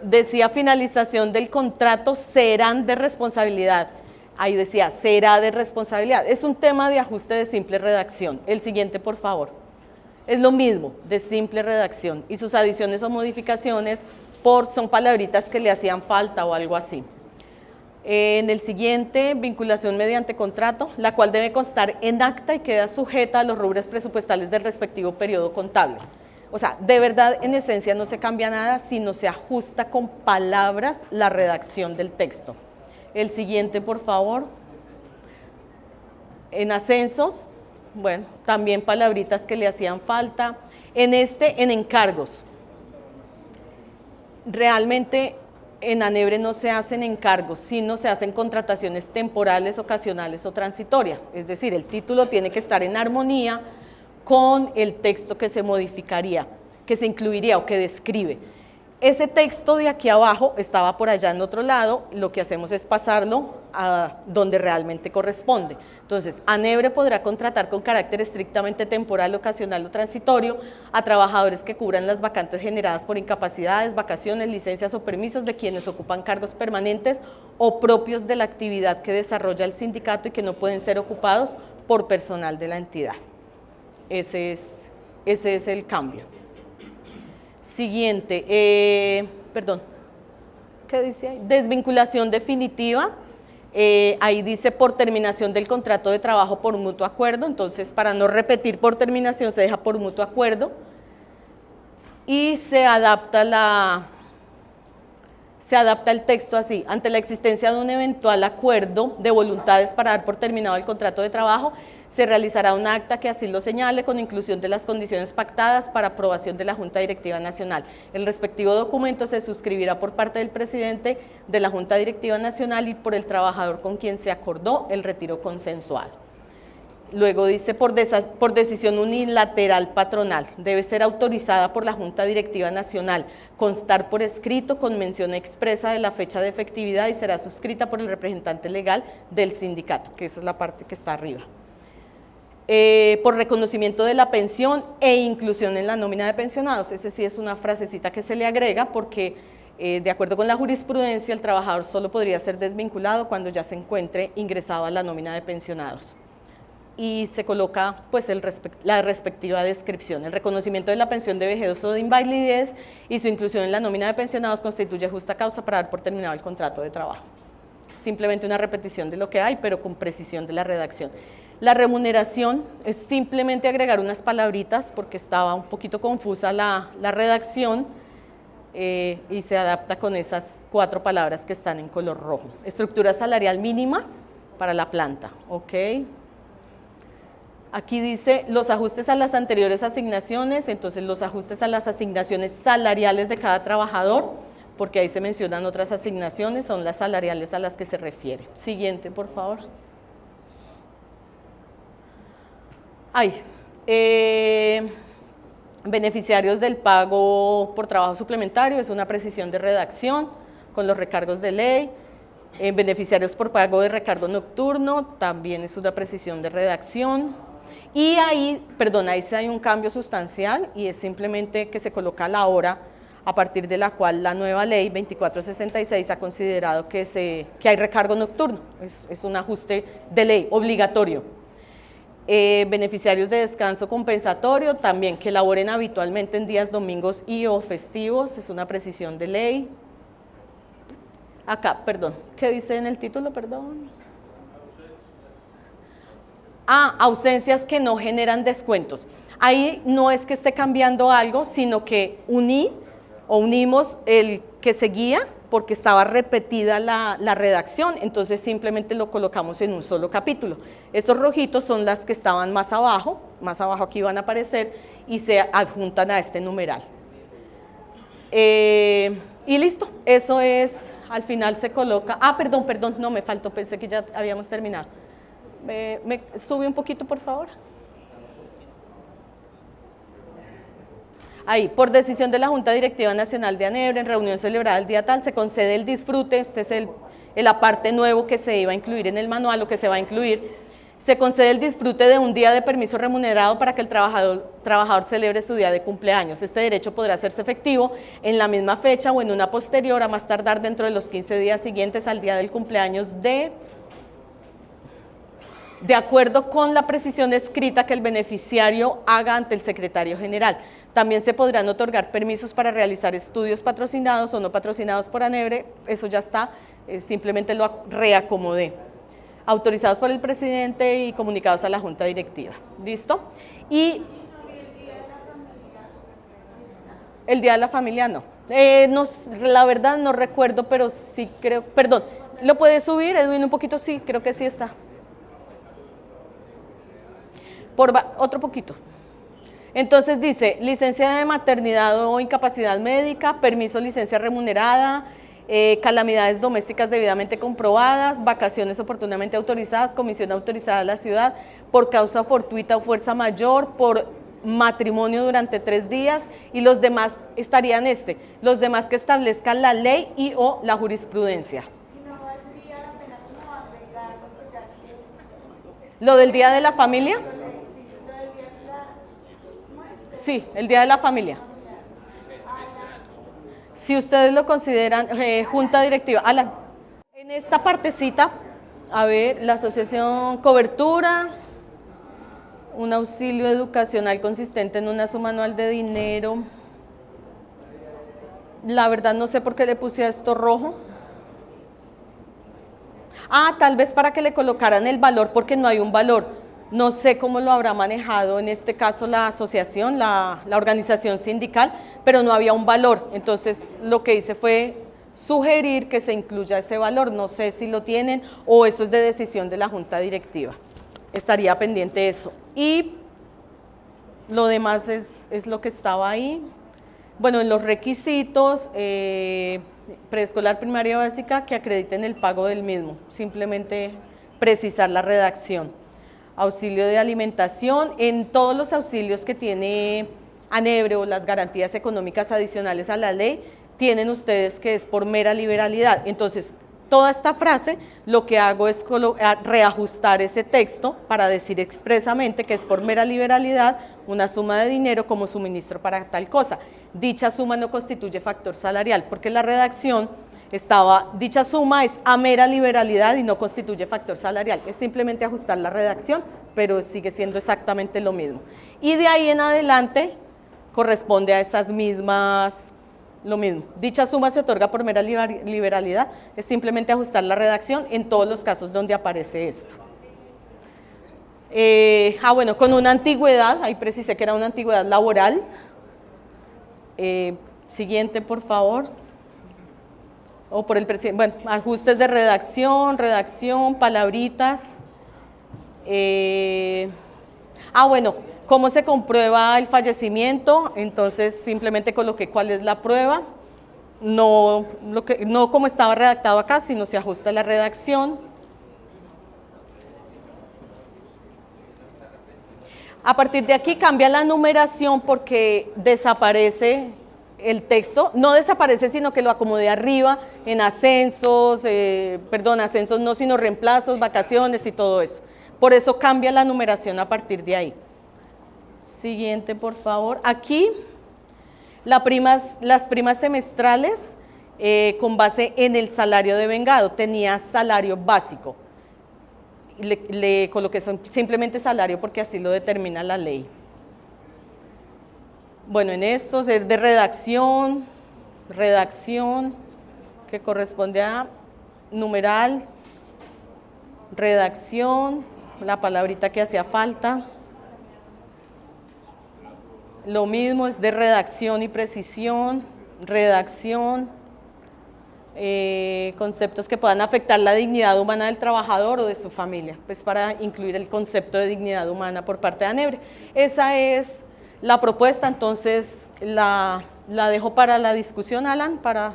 Decía finalización del contrato serán de responsabilidad. Ahí decía será de responsabilidad. Es un tema de ajuste de simple redacción. El siguiente, por favor. Es lo mismo, de simple redacción. Y sus adiciones o modificaciones son palabritas que le hacían falta o algo así. En el siguiente, vinculación mediante contrato, la cual debe constar en acta y queda sujeta a los rubros presupuestales del respectivo periodo contable. O sea, de verdad, en esencia no se cambia nada, sino se ajusta con palabras la redacción del texto. El siguiente, por favor. En ascensos, bueno, también palabritas que le hacían falta. En encargos. Realmente en ANEBRE no se hacen encargos, sino se hacen contrataciones temporales, ocasionales o transitorias. Es decir, el título tiene que estar en armonía con el texto que se modificaría, que se incluiría o que describe. Ese texto de aquí abajo estaba por allá en otro lado, lo que hacemos es pasarlo a donde realmente corresponde. Entonces, ANEBRE podrá contratar con carácter estrictamente temporal, ocasional o transitorio a trabajadores que cubran las vacantes generadas por incapacidades, vacaciones, licencias o permisos de quienes ocupan cargos permanentes o propios de la actividad que desarrolla el sindicato y que no pueden ser ocupados por personal de la entidad. Ese es el cambio. Siguiente, perdón, ¿qué dice ahí? Desvinculación definitiva, ahí dice por terminación del contrato de trabajo por mutuo acuerdo, entonces para no repetir por terminación se deja por mutuo acuerdo y se adapta el texto así, ante la existencia de un eventual acuerdo de voluntades para dar por terminado el contrato de trabajo, se realizará un acta que así lo señale con inclusión de las condiciones pactadas para aprobación de la Junta Directiva Nacional. El respectivo documento se suscribirá por parte del presidente de la Junta Directiva Nacional y por el trabajador con quien se acordó el retiro consensuado. Luego dice por decisión unilateral patronal, debe ser autorizada por la Junta Directiva Nacional, constar por escrito con mención expresa de la fecha de efectividad y será suscrita por el representante legal del sindicato, que esa es la parte que está arriba. Por reconocimiento de la pensión e inclusión en la nómina de pensionados. Ese sí es una frasecita que se le agrega porque de acuerdo con la jurisprudencia el trabajador solo podría ser desvinculado cuando ya se encuentre ingresado a la nómina de pensionados. Y se coloca pues la respectiva descripción. El reconocimiento de la pensión de vejez o de invalidez y su inclusión en la nómina de pensionados constituye justa causa para dar por terminado el contrato de trabajo. Simplemente una repetición de lo que hay, pero con precisión de la redacción. La remuneración es simplemente agregar unas palabritas porque estaba un poquito confusa la redacción y se adapta con esas 4 palabras que están en color rojo. Estructura salarial mínima para la planta, ¿ok? Aquí dice los ajustes a las anteriores asignaciones, entonces los ajustes a las asignaciones salariales de cada trabajador, porque ahí se mencionan otras asignaciones, son las salariales a las que se refiere. Siguiente, por favor. Beneficiarios del pago por trabajo suplementario, es una precisión de redacción con los recargos de ley. Beneficiarios por pago de recargo nocturno, también es una precisión de redacción. Y ahí sí hay un cambio sustancial y es simplemente que se coloca la hora a partir de la cual la nueva ley 2466 ha considerado que hay recargo nocturno, es un ajuste de ley obligatorio. Beneficiarios de descanso compensatorio, también que laboren habitualmente en días domingos y o festivos, es una precisión de ley. Acá, perdón, ¿qué dice en el título, perdón? Ausencias que no generan descuentos. Ahí no es que esté cambiando algo, sino que unimos el que seguía porque estaba repetida la redacción, entonces simplemente lo colocamos en un solo capítulo. Estos rojitos son las que estaban más abajo aquí van a aparecer y se adjuntan a este numeral. Y listo, eso es, al final se coloca, perdón, no me faltó, pensé que ya habíamos terminado. ¿Me sube un poquito, por favor? Ahí, por decisión de la Junta Directiva Nacional de ANEBRE, en reunión celebrada el día tal, se concede el disfrute, este es el aparte nuevo que se iba a incluir en el manual, o que se va a incluir, se concede el disfrute de un día de permiso remunerado para que el trabajador celebre su día de cumpleaños. Este derecho podrá hacerse efectivo en la misma fecha o en una posterior, a más tardar dentro de los 15 días siguientes al día del cumpleaños de acuerdo con la precisión escrita que el beneficiario haga ante el secretario general. También se podrán otorgar permisos para realizar estudios patrocinados o no patrocinados por ANEBRE, eso ya está, simplemente lo reacomodé. Autorizados por el presidente y comunicados a la Junta Directiva. ¿Listo? Y el Día de la Familia no. La verdad no recuerdo, pero sí creo, perdón, ¿lo puede subir, Edwin, un poquito? Sí, creo que sí está. Otro poquito. Entonces dice, licencia de maternidad o incapacidad médica, permiso, licencia remunerada, calamidades domésticas debidamente comprobadas, vacaciones oportunamente autorizadas, comisión autorizada de la ciudad, por causa fortuita o fuerza mayor, por matrimonio durante 3 días, y los demás estarían los demás que establezcan la ley y o la jurisprudencia. ¿No valdría la pena como agregarlo, pues ya que... ¿Lo del Día de la Familia? Sí, el Día de la Familia. Si ustedes lo consideran, Junta Directiva, Alan, en esta partecita, a ver, la asociación cobertura, un auxilio educacional consistente en una suma anual de dinero. La verdad no sé por qué le puse a esto rojo. Tal vez para que le colocaran el valor, porque no hay un valor. No sé cómo lo habrá manejado en este caso la asociación, la organización sindical, pero no había un valor. Entonces lo que hice fue sugerir que se incluya ese valor. No sé si lo tienen o eso es de decisión de la Junta Directiva. Estaría pendiente eso. Y lo demás es lo que estaba ahí. Bueno, en los requisitos, preescolar, primaria básica, que acrediten el pago del mismo. Simplemente precisar la redacción. Auxilio de alimentación, en todos los auxilios que tiene ANEBRE o las garantías económicas adicionales a la ley, tienen ustedes que es por mera liberalidad. Entonces, toda esta frase, lo que hago es reajustar ese texto para decir expresamente que es por mera liberalidad una suma de dinero como suministro para tal cosa. Dicha suma no constituye factor salarial, porque la redacción dicha suma es a mera liberalidad y no constituye factor salarial. Es simplemente ajustar la redacción, pero sigue siendo exactamente lo mismo. Y de ahí en adelante corresponde a esas mismas, lo mismo. Dicha suma se otorga por mera liberalidad, es simplemente ajustar la redacción en todos los casos donde aparece esto. Bueno, con una antigüedad, ahí precisé que era una antigüedad laboral. Siguiente, por favor. O por el presidente, bueno, ajustes de redacción, palabritas. Bueno, ¿cómo se comprueba el fallecimiento? Entonces simplemente coloqué cuál es la prueba, no como estaba redactado acá, sino se ajusta la redacción. A partir de aquí cambia la numeración porque desaparece el texto, no desaparece, sino que lo acomodé arriba en ascensos, ascensos no, sino reemplazos, vacaciones y todo eso. Por eso cambia la numeración a partir de ahí. Siguiente, por favor. Aquí, las primas semestrales con base en el salario devengado, tenía salario básico. Le coloqué simplemente salario porque así lo determina la ley. Bueno, en estos es de redacción, que corresponde a numeral, redacción, la palabrita que hacía falta. Lo mismo es de redacción y precisión, redacción. conceptos que puedan afectar la dignidad humana del trabajador o de su familia, pues para incluir el concepto de dignidad humana por parte de ANEBRE. Esa es la propuesta, entonces la dejo para la discusión, Alan, para